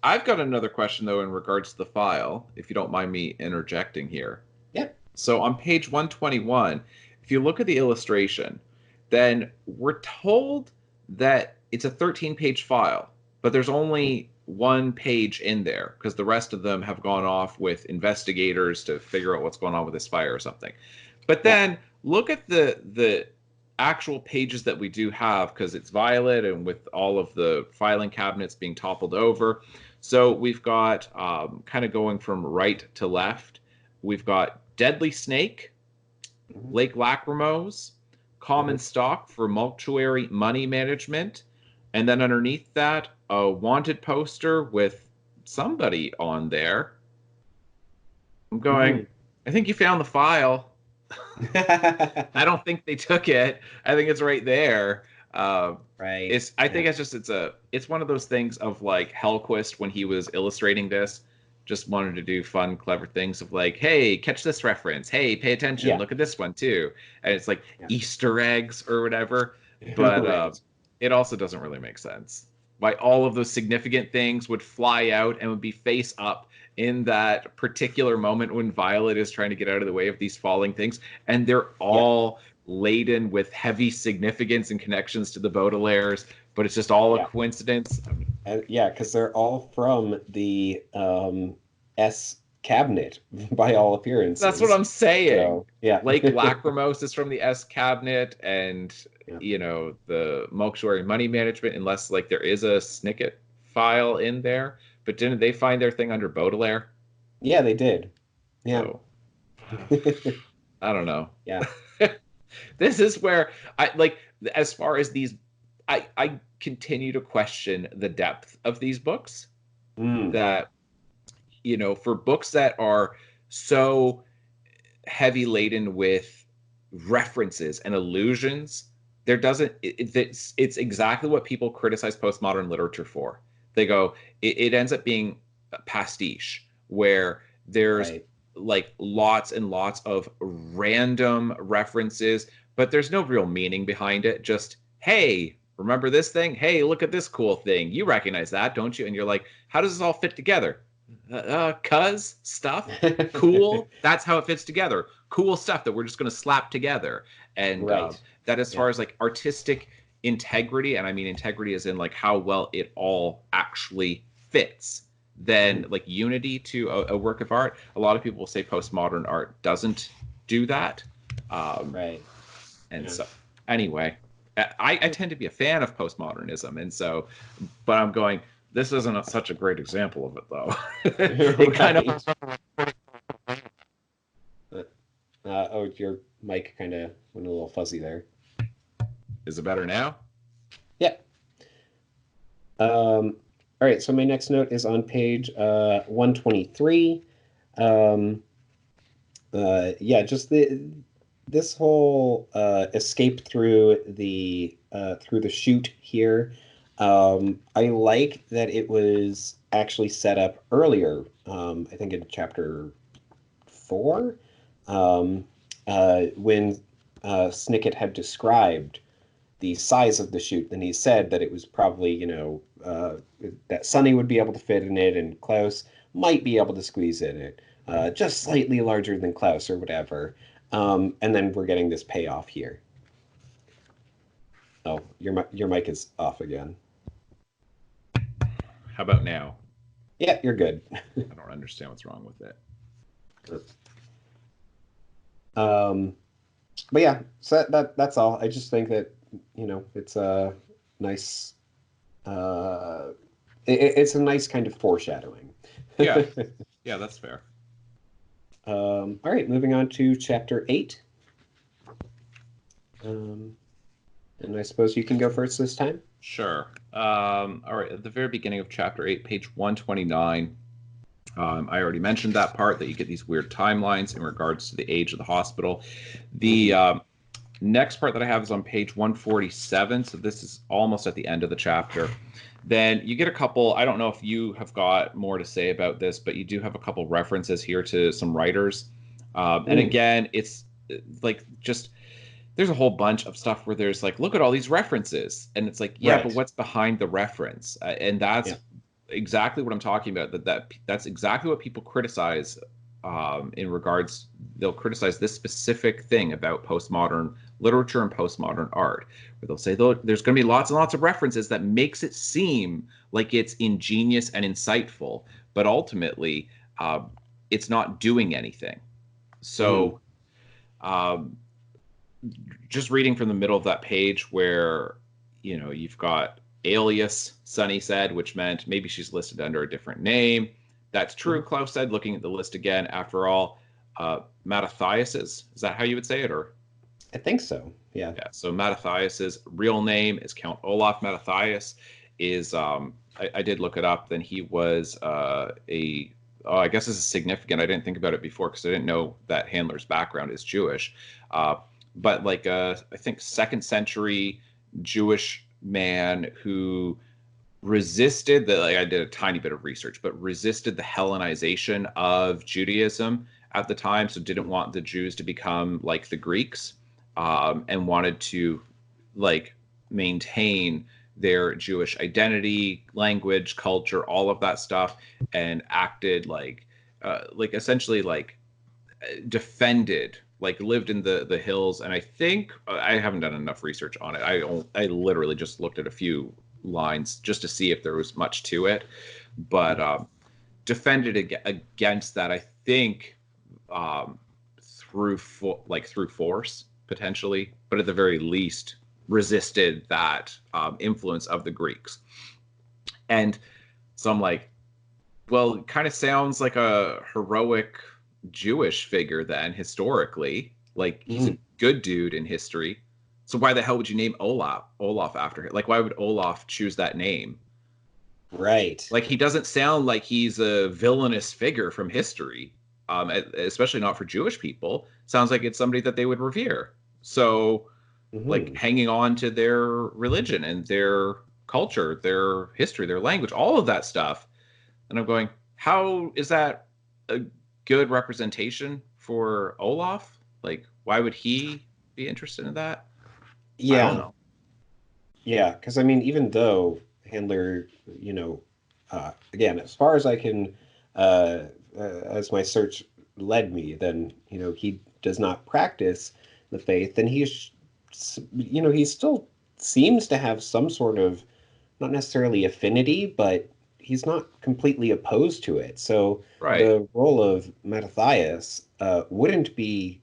I've got another question, though, in regards to the file, if you don't mind me interjecting here. Yeah. So on page 121, if you look at the illustration, then we're told that it's a 13-page file, but there's only one page in there because the rest of them have gone off with investigators to figure out what's going on with this fire or something. But Yeah. then look at the actual pages that we do have, because it's violet and with all of the filing cabinets being toppled over. So we've got kind of going from right to left. We've got Deadly Snake, Mhm. Lake Lachrymose, Common Mhm. Stock for Mortuary Money Management, and then underneath that, a wanted poster with somebody on there. I'm going, Mhm. I think you found the file. I don't think they took it. I think it's right there. Right. It's I Yeah. think it's one of those things of like Hellquist when he was illustrating this, just wanted to do fun, clever things of like, hey, catch this reference. Hey, pay attention. Yeah. Look at this one too. And it's like Yeah. Easter eggs or whatever. But Right. it also doesn't really make sense why all of those significant things would fly out and would be face up in that particular moment when Violet is trying to get out of the way of these falling things, and they're Yeah. all laden with heavy significance and connections to the Baudelaires, but it's just all a Yeah. coincidence. And yeah, because they're all from the S cabinet by all That's what appearances. I'm saying. So yeah. Lake Lachrymose is from the S cabinet, and Yeah. the Mortuary Money Management, unless like there is a Snicket file in there. But didn't they find their thing under Baudelaire? Yeah, they did. Yeah. So I don't know. Yeah. This is where I like, as far as these, I continue to question the depth of these books. Mm. That for books that are so heavy laden with references and allusions, there doesn't it's exactly what people criticize postmodern literature for. They go, it ends up being a pastiche where there's Right. like lots and lots of random references, but there's no real meaning behind it. Just, hey, remember this thing? Hey, look at this cool thing. You recognize that, don't you? And you're like, how does this all fit together? Cuz stuff, cool. That's how it fits together. Cool stuff that we're just going to slap together. And Right. that, as Yeah. far as like artistic integrity, and I mean integrity as in like how well it all actually fits, then Mhm. like unity to a work of art. A lot of people will say postmodern art doesn't do that. Um, Right. and Yeah. so, anyway, I tend to be a fan of postmodernism. And so, but I'm going, this isn't such a great example of it, though. It kind of. Right. Uh, oh, your mic kind of went a little fuzzy there. Is it better now? Yeah. All right. So my next note is on page 123. Um, yeah, just this whole escape through the chute here. I like that it was actually set up earlier. I think in chapter 4, um, when Snicket had described the size of the chute, then he said that it was probably, that Sonny would be able to fit in it and Klaus might be able to squeeze in it, just slightly larger than Klaus or whatever. And then we're getting this payoff here. Oh, your mic is off again. How about now? Yeah, you're good. I don't understand what's wrong with it. Um, but yeah, so that's all. I just think that it's a nice uh, it's a nice kind of foreshadowing. Yeah, yeah, that's fair. All right, moving on to chapter 8. Um, and I suppose you can go first this time. Sure. All right. At the very beginning of chapter 8, page 129, I already mentioned that part that you get these weird timelines in regards to the age of the hospital. The Mm-hmm. next part that I have is on page 147. So this is almost at the end of the chapter. Then you get a couple. I don't know if you have got more to say about this, but you do have a couple references here to some writers. And Mm, again, it's like just there's a whole bunch of stuff where there's like, look at all these references, and it's like, yeah, but right. what's behind the reference? And that's Yeah. exactly what I'm talking about. That's exactly what people criticize in regards. They'll criticize this specific thing about postmodern literature and postmodern art, where they'll say there's going to be lots and lots of references that makes it seem like it's ingenious and insightful, but ultimately, uh, it's not doing anything. Mm-hmm. So. Um, just reading from the middle of that page where you've got alias Sunny said, which meant maybe she's listed under a different name. That's Mm-hmm. true, Klaus said, looking at the list again. After all, Mattathias's, is that how you would say it? Or I think so. Yeah. yeah, so Mattathias's real name is Count Olaf Mattathias. Is I did look it up. Then he was a oh, I guess this is significant. I didn't think about it before because I didn't know that Handler's background is Jewish. Uh, but like I think second century Jewish man who resisted the like I did a tiny bit of research, but resisted the Hellenization of Judaism at the time, so didn't want the Jews to become like the Greeks, and wanted to like maintain their Jewish identity, language, culture, all of that stuff, and acted like essentially like defended like lived in the hills. And I think I haven't done enough research on it. I literally just looked at a few lines just to see if there was much to it, but defended against that, I think, um, through force potentially, but at the very least resisted that influence of the Greeks. And so I'm like, well, it kind of sounds like a heroic Jewish figure then historically. Like he's a Mm, good dude in history. So why the hell would you name Olaf after him? Like why would Olaf choose that name? right. Like he doesn't sound like he's a villainous figure from history. Especially not for Jewish people. Sounds like it's somebody that they would revere. So like Mm-hmm. hanging on to their religion and their culture, their history, their language, all of that stuff. And I'm going, how is that a good representation for Olaf? Like, why would he be interested in that? I don't Yeah. know. Yeah. Because I mean, even though Handler, again, as far as I can, as my search led me, then he does not practice the faith, and he still seems to have some sort of not necessarily affinity, but he's not completely opposed to it. So Right. the role of Mattathias wouldn't be,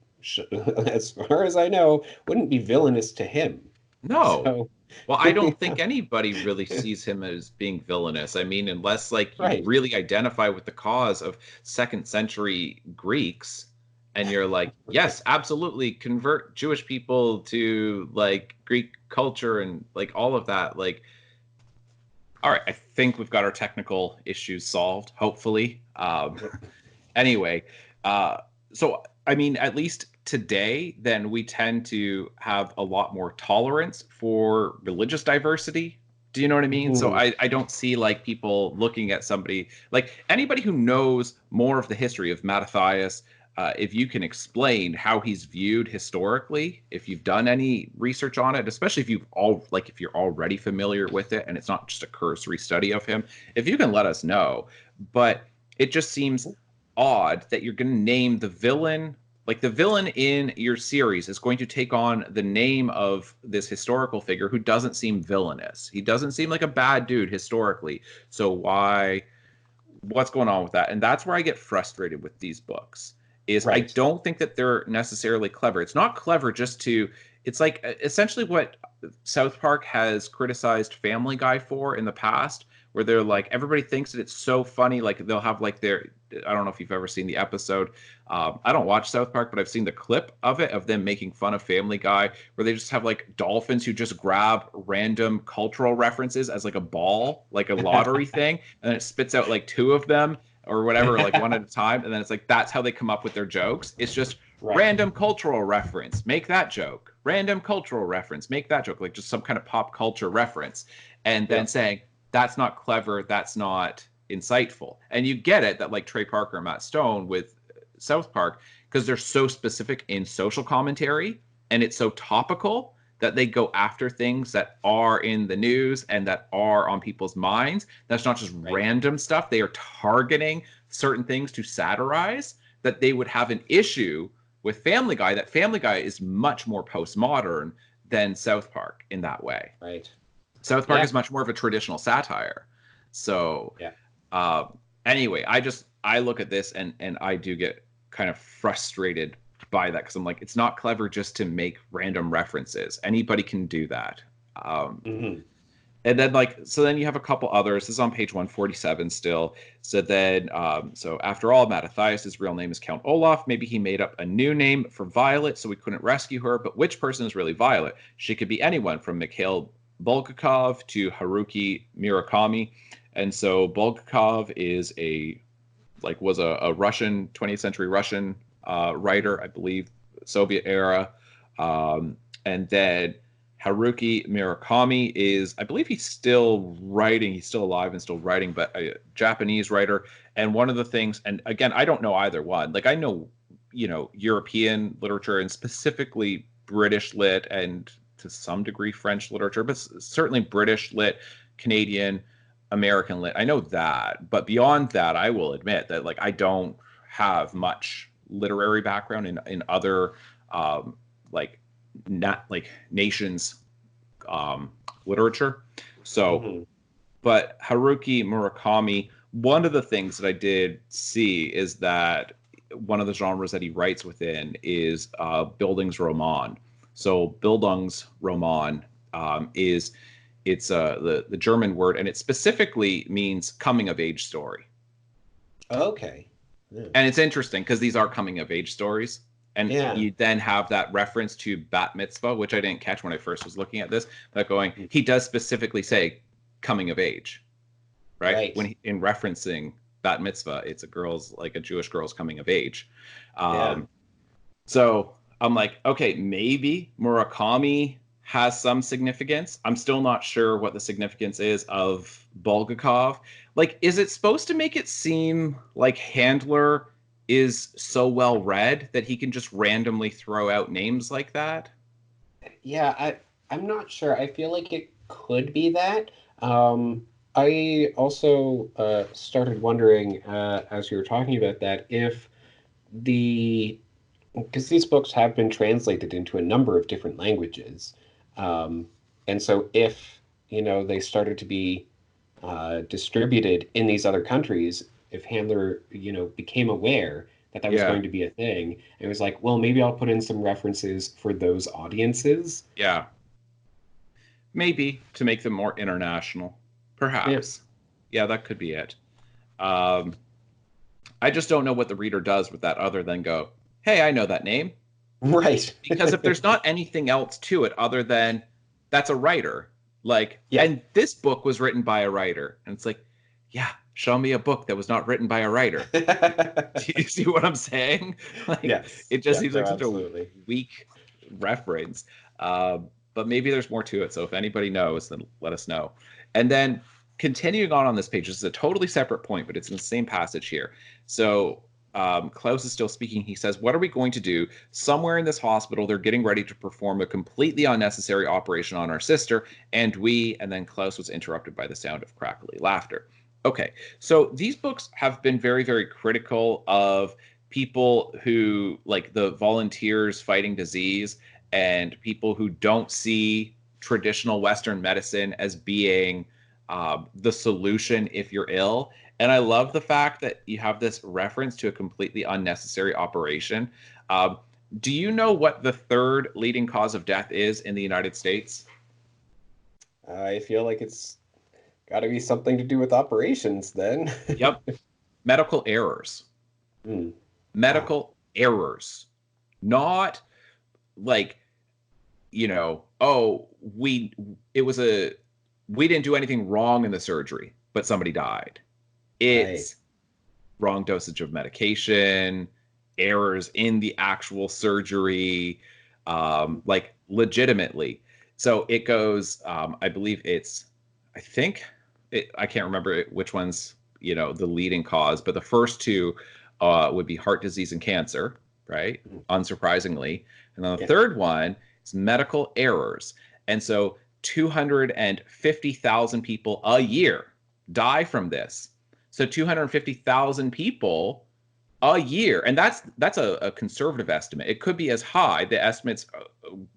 as far as I know, wouldn't be villainous to him. No. So, Well, I don't yeah, think anybody really sees him as being villainous. I mean, unless like you right. really identify with the cause of second century Greeks and you're like, yes, absolutely convert Jewish people to like Greek culture and like all of that. Like, all right, I think we've got our technical issues solved, hopefully. Yep. Anyway, uh, so I mean, at least today, then we tend to have a lot more tolerance for religious diversity. Do you know what I mean? So Mhm. I don't see like people looking at somebody like anybody who knows more of the history of Mattathias. If you can explain how he's viewed historically, if you've done any research on it, especially if you're already familiar with it and it's not just a cursory study of him, if you can let us know. But it just seems odd that you're going to name the villain like the villain in your series is going to take on the name of this historical figure who doesn't seem villainous. He doesn't seem like a bad dude historically. So what's going on with that? And that's where I get frustrated with these books. Is I Right. don't think that they're necessarily clever. It's not clever just to it's like essentially what South Park has criticized Family Guy for in the past, where they're like, everybody thinks that it's so funny. Like they'll have like I don't know if you've ever seen the episode. I don't watch South Park, but I've seen the clip of it, of them making fun of Family Guy, where they just have like dolphins who just grab random cultural references as like a ball, like a lottery thing, and then it spits out like two of them or whatever, like one at a time. And then it's like, that's how they come up with their jokes. It's just random cultural reference, make that joke. Random cultural reference, make that joke. Like just some kind of pop culture reference. And then saying, that's not clever, that's not insightful. And you get it that like Trey Parker and Matt Stone with South Park, because they're so specific in social commentary and it's so topical that they go after things that are in the news and that are on people's minds. That's not just random stuff. They are targeting certain things to satirize, that they would have an issue with Family Guy, that Family Guy is much more postmodern than South Park in that way. Right. South Park is much more of a traditional satire. So anyway, I look at this and I do get kind of frustrated by that, because I'm like, it's not clever just to make random references. Anybody can do that. And then then you have a couple others. This is on page 147 still. So then, so after all, Mattathias' real name is Count Olaf. Maybe he made up a new name for Violet so we couldn't rescue her. But which person is really Violet? She could be anyone from Mikhail Bulgakov to Haruki Murakami. And so Bulgakov was a Russian, 20th century Russian writer, I believe, Soviet era. And then Haruki Murakami is, I believe he's still writing. He's still alive and still writing, but a Japanese writer. And one of the things, and again, I don't know either one. Like I know, European literature and specifically British lit and to some degree French literature, but certainly British lit, Canadian, American lit. I know that, but beyond that, I will admit that like I don't have much literary background in other not like nations literature. So but Haruki Murakami, one of the things that I did see is that one of the genres that he writes within is Bildungsroman. So Bildungsroman it's the German word, and it specifically means coming of age story. Okay. Yeah. And it's interesting because these are coming of age stories. And you then have that reference to bat mitzvah, which I didn't catch when I first was looking at this, but going, he does specifically say coming of age, right? When in referencing bat mitzvah, it's a Jewish girl's coming of age. So I'm like, okay, maybe Murakami has some significance. I'm still not sure what the significance is of Bulgakov. Like, is it supposed to make it seem like Handler is so well read that he can just randomly throw out names like that? Yeah, I'm not sure. I feel like it could be that. I also started wondering, as you were talking about that, if because these books have been translated into a number of different languages. And so if, they started to be distributed in these other countries, if Handler, became aware that was going to be a thing, and it was like, well, maybe I'll put in some references for those audiences. Yeah. Maybe to make them more international, perhaps. Yeah, that could be it. I just don't know what the reader does with that other than go, hey, I know that name. Right. Because if there's not anything else to it other than that's a writer, and this book was written by a writer, and it's like, show me a book that was not written by a writer. Do you see what I'm saying? It just seems like such a weak reference. But maybe there's more to it. So if anybody knows, then let us know. And then continuing on this page, this is a totally separate point, but it's in the same passage here. So Klaus is still speaking. He says, what are we going to do? Somewhere in this hospital, they're getting ready to perform a completely unnecessary operation on our sister. And then Klaus was interrupted by the sound of crackly laughter. Okay, so these books have been very, very critical of people who, like the volunteers fighting disease, and people who don't see traditional Western medicine as being the solution if you're ill. And I love the fact that you have this reference to a completely unnecessary operation. Do you know what the third leading cause of death is in the United States? I feel like it's Got to be something to do with operations then. Yep. Medical errors. Hmm. Wow. Medical errors. Not like, oh, we didn't do anything wrong in the surgery, but somebody died. Right. It's wrong dosage of medication, errors in the actual surgery, like legitimately. So it goes, I believe I can't remember which one's, the leading cause, but the first two would be heart disease and cancer, right? Mhm. Unsurprisingly. And then the Yeah. third one is medical errors. And so 250,000 people a year die from this. So 250,000 people a year, and that's a conservative estimate. It could be as high. The estimates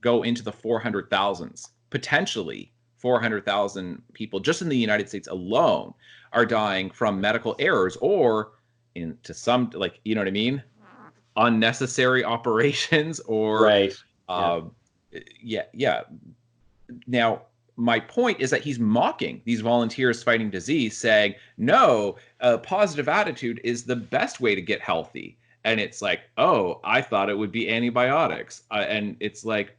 go into the 400,000s, potentially 400,000 people just in the United States alone are dying from medical errors or into some, like, you know what I mean, unnecessary operations or Right. Yeah. uh, yeah. Now, my point is that he's mocking these volunteers fighting disease, saying, no, a positive attitude is the best way to get healthy. And it's like, oh, I thought it would be antibiotics. And it's like,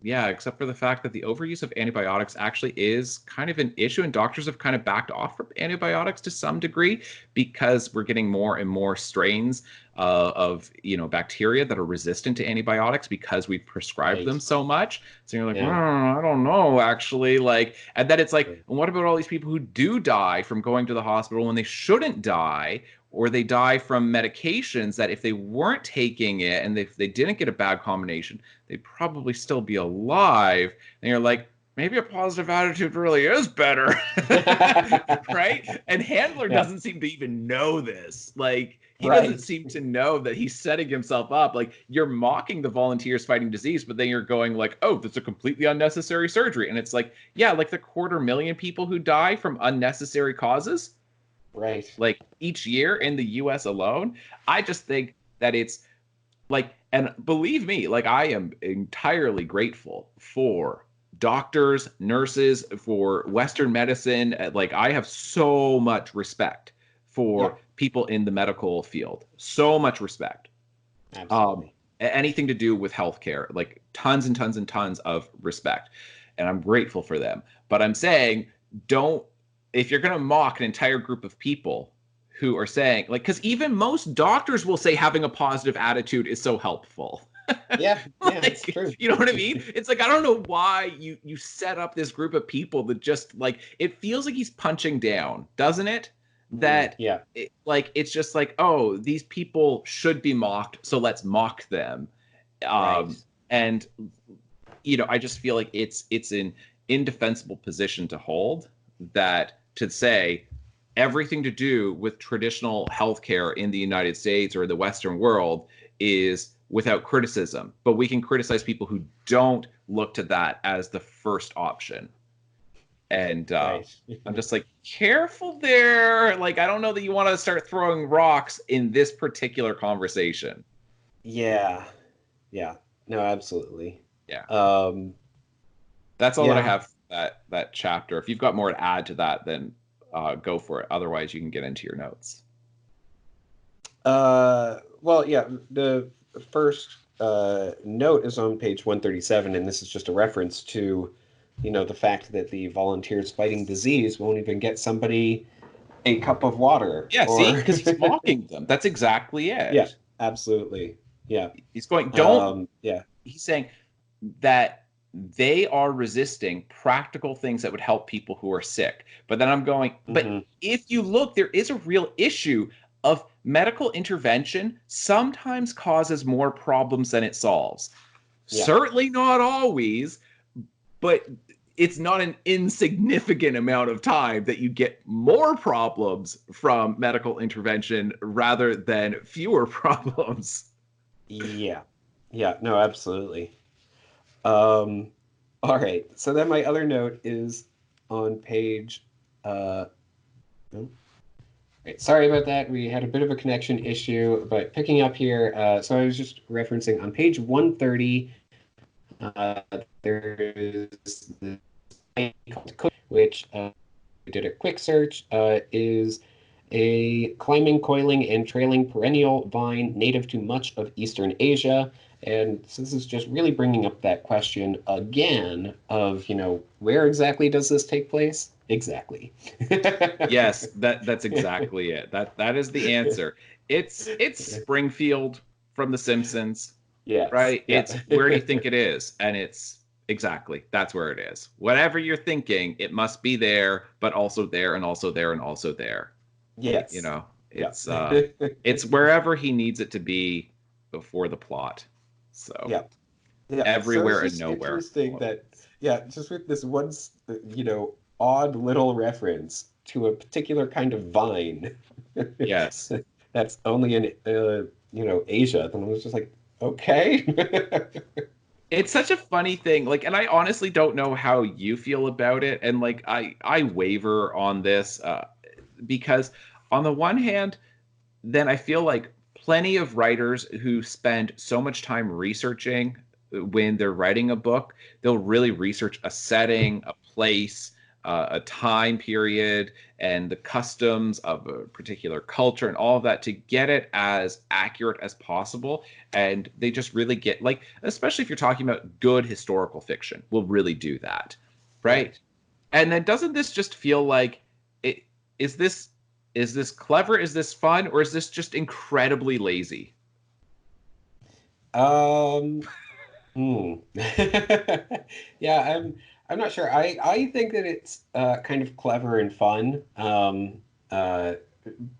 yeah, except for the fact that the overuse of antibiotics actually is kind of an issue. And doctors have kind of backed off from antibiotics to some degree because we're getting more and more strains of, bacteria that are resistant to antibiotics because we've prescribed them Right. so much. So you're like, Yeah. I don't know, actually. Like, and then it's like, Right. and what about all these people who do die from going to the hospital when they shouldn't die, or they die from medications that if they weren't taking it and if they didn't get a bad combination, they'd probably still be alive. And you're like, maybe a positive attitude really is better. Right? And Handler Yeah. doesn't seem to even know this. Like, he doesn't Right. seem to know that he's setting himself up. Like, you're mocking the volunteers fighting disease, but then you're going like, oh, that's a completely unnecessary surgery. And it's like, yeah, like the 250,000 people who die from unnecessary causes, Right. like each year in the US alone. I just think that it's like, and believe me, like, I am entirely grateful for doctors, nurses, for Western medicine. Like, I have so much respect Yeah. for people in the medical field, so much respect. Absolutely. Anything to do with healthcare, like tons and tons and tons of respect. And I'm grateful for them. But I'm saying, don't, if you're going to mock an entire group of people who are saying, like, because even most doctors will say having a positive attitude is so helpful. Yeah. Yeah. It's Like, true. you know what I mean? It's like, I don't know why you set up this group of people that just, like, it feels like he's punching down, doesn't it? That Yeah. it's just like, oh, these people should be mocked, so let's mock them. Right. And I just feel like it's an indefensible position to hold, that to say everything to do with traditional healthcare in the United States or the Western world is without criticism, but we can criticize people who don't look to that as the first option. And Right. I'm just like, careful there. Like, I don't know that you want to start throwing rocks in this particular conversation. Yeah. Yeah. No, absolutely. Yeah. Um, That's all that I yeah. have for that chapter. If you've got more to add to that, then go for it. Otherwise, you can get into your notes. Well, yeah, the first note is on page 137, and this is just a reference to, the fact that the volunteers fighting disease won't even get somebody a cup of water Yeah, see, or because he's mocking them. That's exactly yeah, it. absolutely. Yeah. He's going, don't. Yeah. He's saying that they are resisting practical things that would help people who are sick. But then I'm going, but Hmm. if you look, there is a real issue of medical intervention sometimes causes more problems than it solves. Yeah. Certainly not always, but it's not an insignificant amount of time that you get more problems from medical intervention rather than fewer problems. Yeah. Yeah. No, absolutely. Um, all right. So then my other note is on page oh, right, sorry about that. We had a bit of a connection issue, but picking up here, so I was just referencing on page 130, uh, there's the which did a quick search, is a climbing, coiling, and trailing perennial vine native to much of Eastern Asia. And so this is just really bringing up that question again of, where exactly does this take place? Exactly. Yes, that's exactly it. That is the answer. It's Springfield from The Simpsons, Yes. right? Yeah. It's where do you think it is? And it's exactly that's where it is. Whatever you're thinking, it must be there, but also there and also there and also there. You Yes. know, Yeah. it's wherever he needs it to be before the plot. So Yeah. Yeah. So it's everywhere and just nowhere interesting all at that, once. yeah, just with this one, odd little reference to a particular kind of vine Yes. that's only in, Asia, then I was just like, okay. It's such a funny thing. Like, and I honestly don't know how you feel about it. And like I waver on this because on the one hand, then I feel like plenty of writers who spend so much time researching when they're writing a book, they'll really research a setting, a place, a time period, and the customs of a particular culture and all of that to get it as accurate as possible. And they just really get like, especially if you're talking about good historical fiction, will really do that, right? Right. And then doesn't this just feel like it is this is this clever? Is this fun? Or is this just incredibly lazy? Um, hmm. Yeah, I'm not sure. I think that it's kind of clever and fun,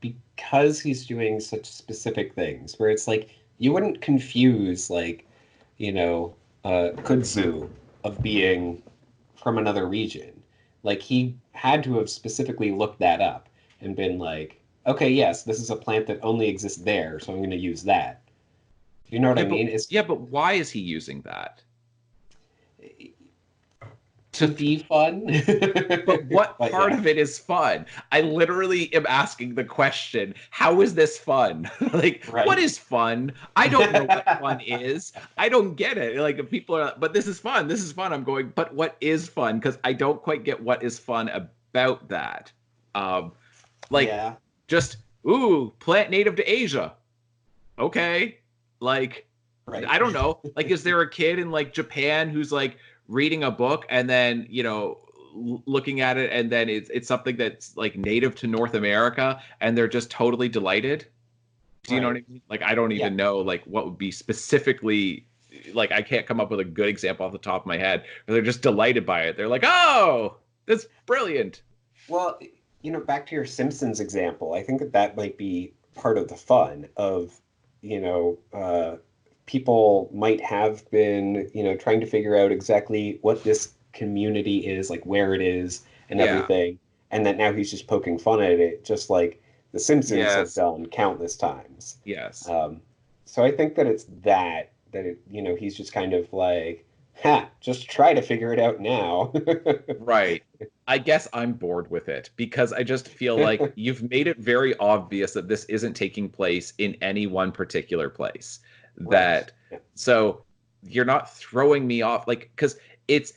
because he's doing such specific things where it's like you wouldn't confuse like, kudzu of being from another region. Like he had to have specifically looked that up and been like, okay, yes, this is a plant that only exists there, so I'm going to use that. You know what I mean? It's Yeah, but why is he using that? to To be fun. But what But part yeah, of it is fun? I literally am asking the question, how is this fun? Like, what right. is fun? I don't know what fun is. I don't get it. Like, if people are, but this is fun. This is fun. I'm going, but what is fun? Because I don't quite get what is fun about that. Um, like, Yeah, just, ooh, plant native to Asia. Okay. Like, right. I don't know. Like, is there a kid in like Japan who's like reading a book and then, looking at it and then it's something that's like native to North America and they're just totally delighted? Do you know what Right. I mean? Like, I don't Yeah. even know like what would be specifically like I can't come up with a good example off the top of my head. But they're just delighted by it. They're like, "Oh, that's brilliant." Well, back to your Simpsons example, I think that that might be part of the fun of, people might have been, trying to figure out exactly what this community is, like where it is and Yeah. everything. And that now he's just poking fun at it, just like the Simpsons have Yes. done countless times. Yes. Um, so I think that it's that it, he's just kind of like, ha, just try to figure it out now. Right. I guess I'm bored with it because I just feel like you've made it very obvious that this isn't taking place in any one particular place. Right. That Yeah. so you're not throwing me off like because it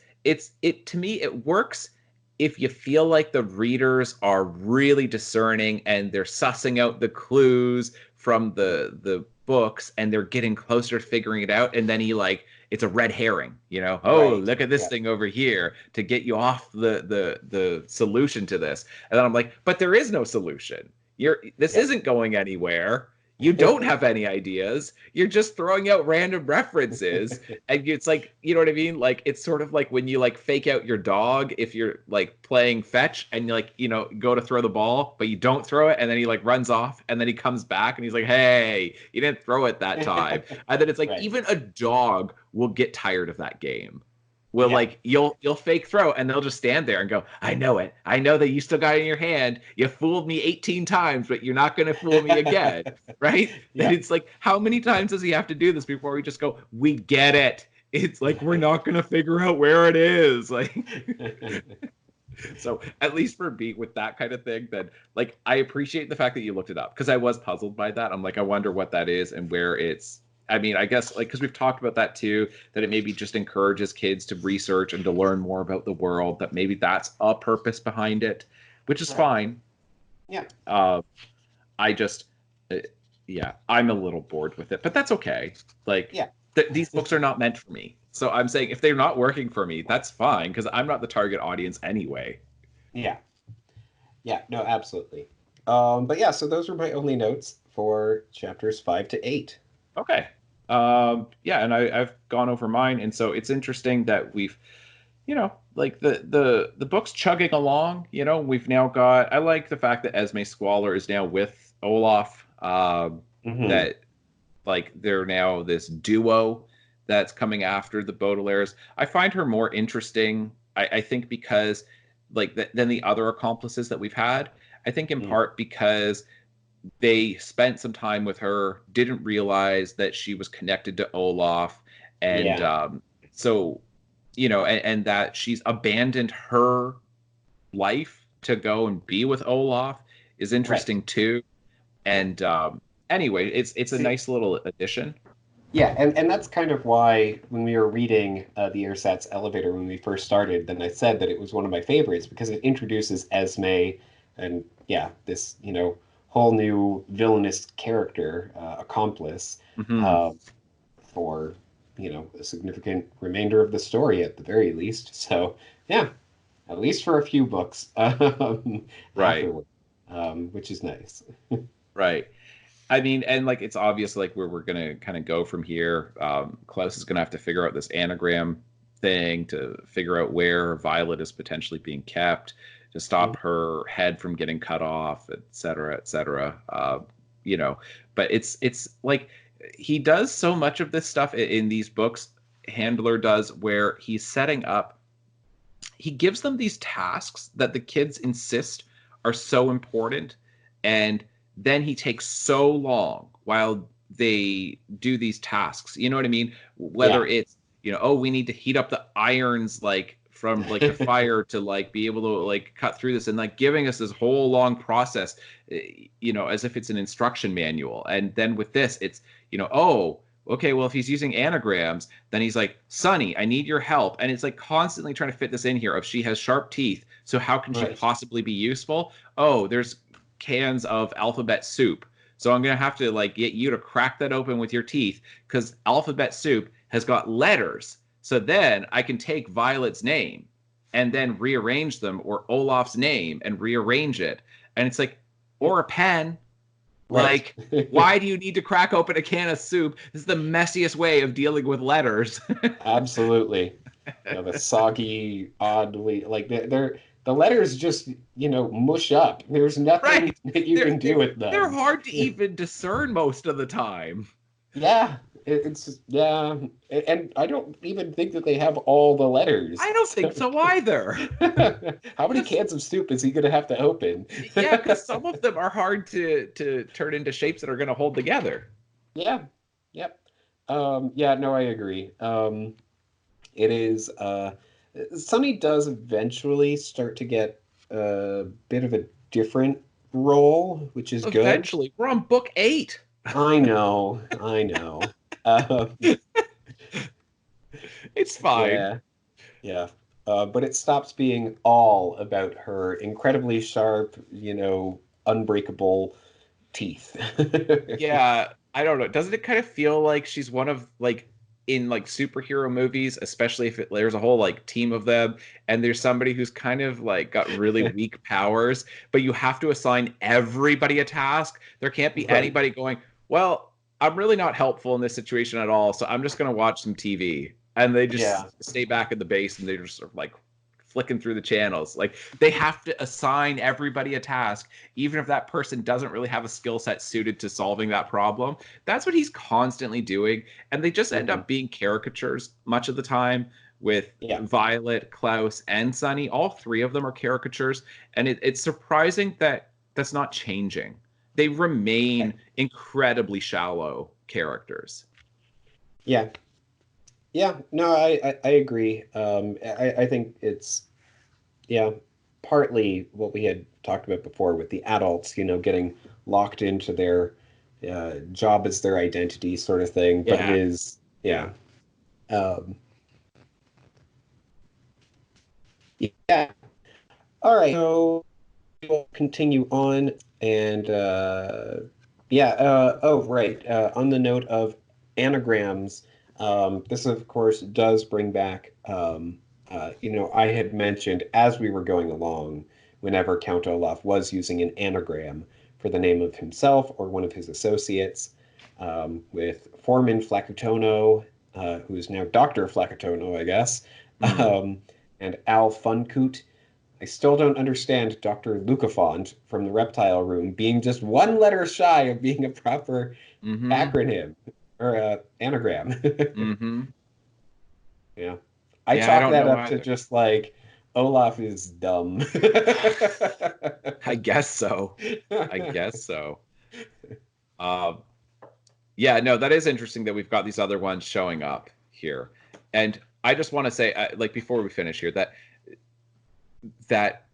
to me it works if you feel like the readers are really discerning and they're sussing out the clues from the books and they're getting closer to figuring it out and then he like it's a red herring, oh, Right. look at this Yeah. thing over here to get you off the solution to this. And then I'm like, but there is no solution. This Yeah. isn't going anywhere. You don't have any ideas. You're just throwing out random references. And it's like, you know what I mean? Like it's sort of like when you like fake out your dog if you're like playing fetch and you like, go to throw the ball, but you don't throw it, and then he like runs off and then he comes back and he's like, hey, you didn't throw it that time. And then it's like Right. even a dog will get tired of that game. Will Yeah. like you'll fake throw and they'll just stand there and go, I know it. I know that you still got it in your hand. You fooled me 18 times, but you're not gonna fool me again. Right? And Yeah. it's like, how many times does he have to do this before we just go, we get it? It's like we're not gonna figure out where it is. Like so at least for me with that kind of thing, then like I appreciate the fact that you looked it up because I was puzzled by that. I'm like, I wonder what that is and where it's I mean, I guess like because we've talked about that too, that it maybe just encourages kids to research and to learn more about the world, that maybe that's a purpose behind it. which is Right. fine. Yeah. I just, uh, yeah, I'm a little bored with it, but that's okay. Like, Yeah. these books are not meant for me. So I'm saying if they're not working for me, that's fine because I'm not the target audience anyway. Yeah. Yeah. No, absolutely. But yeah, so those were my only notes for chapters 5 to 8. Okay. Yeah, and I've gone over mine, and so it's interesting that we've, like the book's chugging along. We've now got. I like the fact that Esme Squalor is now with Olaf. Hmm. That like they're now this duo that's coming after the Baudelaires. I find her more interesting. I think because like than the other accomplices that we've had. I think in Mm. part because they spent some time with her, didn't realize that she was connected to Olaf, and Yeah. so and that she's abandoned her life to go and be with Olaf is Right. interesting too. And anyway, it's a See, nice little addition. yeah, and that's kind of why when we were reading the Ersatz Elevator when we first started, then I said that it was one of my favorites because it introduces Esme and yeah, this whole new villainous character, accomplice, Hmm. uh, for a significant remainder of the story at the very least. So yeah, at least for a few books Right, afterward, which is nice. right. I mean, and like it's obvious like where we're gonna kind of go from here. Klaus is gonna have to figure out this anagram thing to figure out where Violet is potentially being kept to stop her head from getting cut off, et cetera, et cetera. But it's like he does so much of this stuff in these books. Handler does where he's setting up. He gives them these tasks that the kids insist are so important, and then he takes so long while they do these tasks. You know what I mean? Whether Yeah. it's oh, we need to heat up the irons like from like the fire to like be able to like cut through this, and like giving us this whole long process, as if it's an instruction manual. And then with this it's oh, okay, well, if he's using anagrams, then he's like, Sonny, I need your help. And it's like constantly trying to fit this in here of she has sharp teeth. So how can she Right. possibly be useful? Oh, there's cans of alphabet soup. So I'm going to have to like get you to crack that open with your teeth because alphabet soup has got letters. So then I can take Violet's name and then rearrange them, or Olaf's name and rearrange it. And it's like, or a pen. Right. Like, why do you need to crack open a can of soup? This is the messiest way of dealing with letters. Absolutely. The soggy, oddly, like the letters just, mush up. There's nothing Right. that you They're can do they're with they're them. hard to even discern most of the time. Yeah, it's just, yeah, and I don't even think that they have all the letters. I don't think So, so either. how many Because cans of soup is he gonna have to open? yeah, because some of them are hard to turn into shapes that are going to hold together. Yeah, yep. Yeah, no, I agree. It is Sunny does eventually start to get a bit of a different role, which is good. Eventually, we're on book 8. I know, I know. It's fine. Yeah, yeah. But it stops being all about her incredibly sharp, unbreakable teeth. Yeah, I don't know. Doesn't it kind of feel like she's one of like in like superhero movies, especially if there's a whole like team of them, and there's somebody who's kind of like got really weak powers, but you have to assign everybody a task. There can't be Right. anybody going, well, I'm really not helpful in this situation at all, so I'm just gonna watch some TV. And they Yeah. just stay back at the base and they're just sort of like flicking through the channels. Like they have to assign everybody a task even if that person doesn't really have a skill set suited to solving that problem. That's what he's constantly doing. And they just end Hmm. up being caricatures much of the time with Yeah. Violet, Klaus, and Sunny. All three of them are caricatures. And it's surprising that that's not changing. They remain Right. incredibly shallow characters. Yeah. Yeah. No, I agree. I think it's, yeah, partly what we had talked about before with the adults, getting locked into their job as their identity sort of thing. But it Yeah. is, Yeah. yeah. Um, yeah. All right. So will continue on, and oh, right. On the note of anagrams, this of course does bring back. I had mentioned as we were going along, whenever Count Olaf was using an anagram for the name of himself or one of his associates, with Foreman Flacutono, who is now Dr. Flacutono, I guess, Mhm. and Al Funcoot. I still don't understand Dr. Lucafont from the Reptile Room being just one letter shy of being a proper Mhm. acronym or anagram. Mhm. Yeah. I Yeah, I chalk don't that know up to either. just like Olaf is dumb. I guess so. I guess so. Um, yeah, no, that is interesting that we've got these other ones showing up here. And I just want to say, like before we finish here, that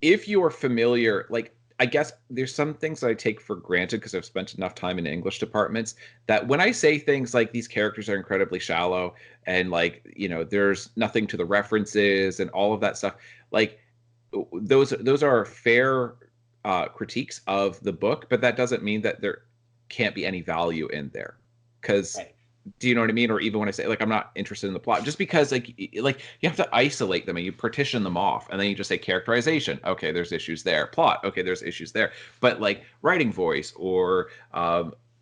if you are familiar, like I guess there's some things that I take for granted because I've spent enough time in English departments that when I say things like these characters are incredibly shallow and like, there's nothing to the references and all of that stuff, like those are fair critiques of the book, but that doesn't mean that there can't be any value in there. Because Right. do you know what I mean? Or even when I say like I'm not interested in the plot, just because like you have to isolate them and you partition them off, and then you just say characterization. Okay, there's issues there. Plot. Okay, there's issues there. But like writing voice or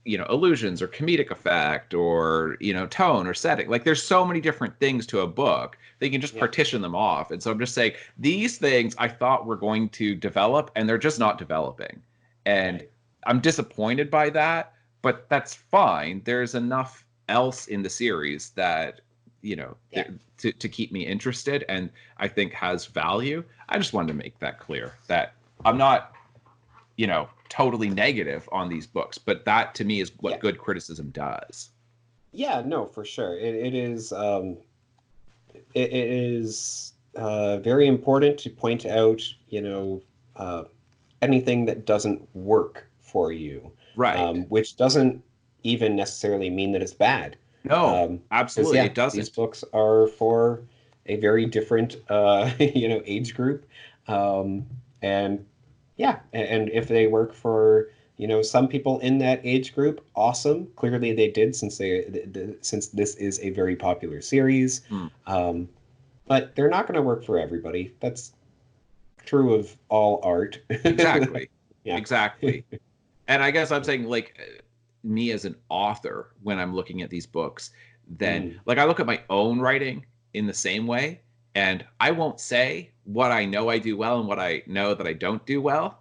illusions or comedic effect or tone or setting. Like there's so many different things to a book that you can just Yeah. partition them off. And so I'm just saying these things I thought were going to develop, and they're just not developing. And Right. I'm disappointed by that, but that's fine. There's enough else in the series that Yeah. to keep me interested and I think has value. I just wanted to make that clear that I'm not totally negative on these books, but that to me is what Yeah. good criticism does. Yeah, no, for sure. It is it is very important to point out, uh, anything that doesn't work for you, Right. which doesn't even necessarily mean that it's bad. No, Because absolutely yeah, it these doesn't. books are for a very different, age group, and yeah, and if they work for some people in that age group, awesome. Clearly they did since this is a very popular series. Hmm. Um, but they're not going to work for everybody. That's true of all art. Exactly. Yeah. Exactly. And I guess I'm saying like me as an author when I'm looking at these books, then Mm. like I look at my own writing in the same way, and I won't say what I know I do well and what I know that I don't do well,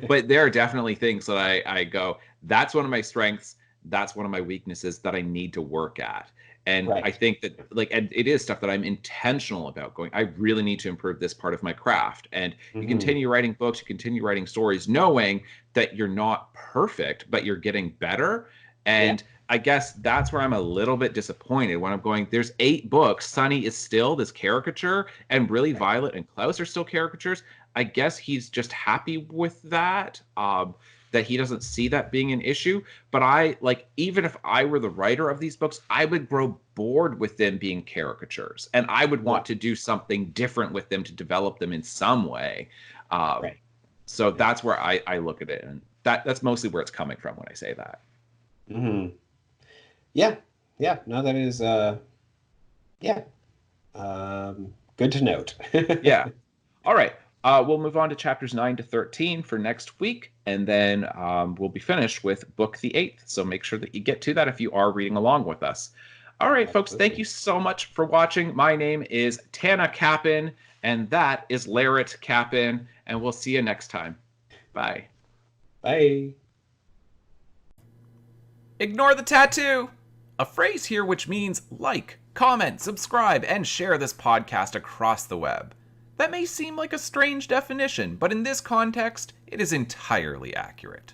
but there are definitely things that I go, that's one of my strengths, that's one of my weaknesses that I need to work at. And I Right. think that like, and it is stuff that I'm intentional about going, I really need to improve this part of my craft. And you Hmm. continue writing books, you continue writing stories, knowing that you're not perfect, but you're getting better. Yeah. And I guess that's where I'm a little bit disappointed when I'm going, there's 8 books. Sunny is still this caricature, and really Right. Violet and Klaus are still caricatures. I guess he's just happy with that. That he doesn't see that being an issue. But I like, even if I were the writer of these books, I would grow bored with them being caricatures, and I would Yeah. want to do something different with them to develop them in some way. Um, Right. so Yeah. that's where I look at it, and that's mostly where it's coming from when I say that. Hmm. Yeah. Yeah. No, that is yeah. Good to note. Yeah. All right. We'll move on to chapters 9 to 13 for next week, and then we'll be finished with book the 8th. So make sure that you get to that if you are reading along with us. All right, folks, thank Absolutely. you so much for watching. My name is Tana Capin, and that is Larrett Capin, and we'll see you next time. Bye. Bye. Ignore the tattoo! A phrase here which means like, comment, subscribe, and share this podcast across the web. That may seem like a strange definition, but in this context, it is entirely accurate.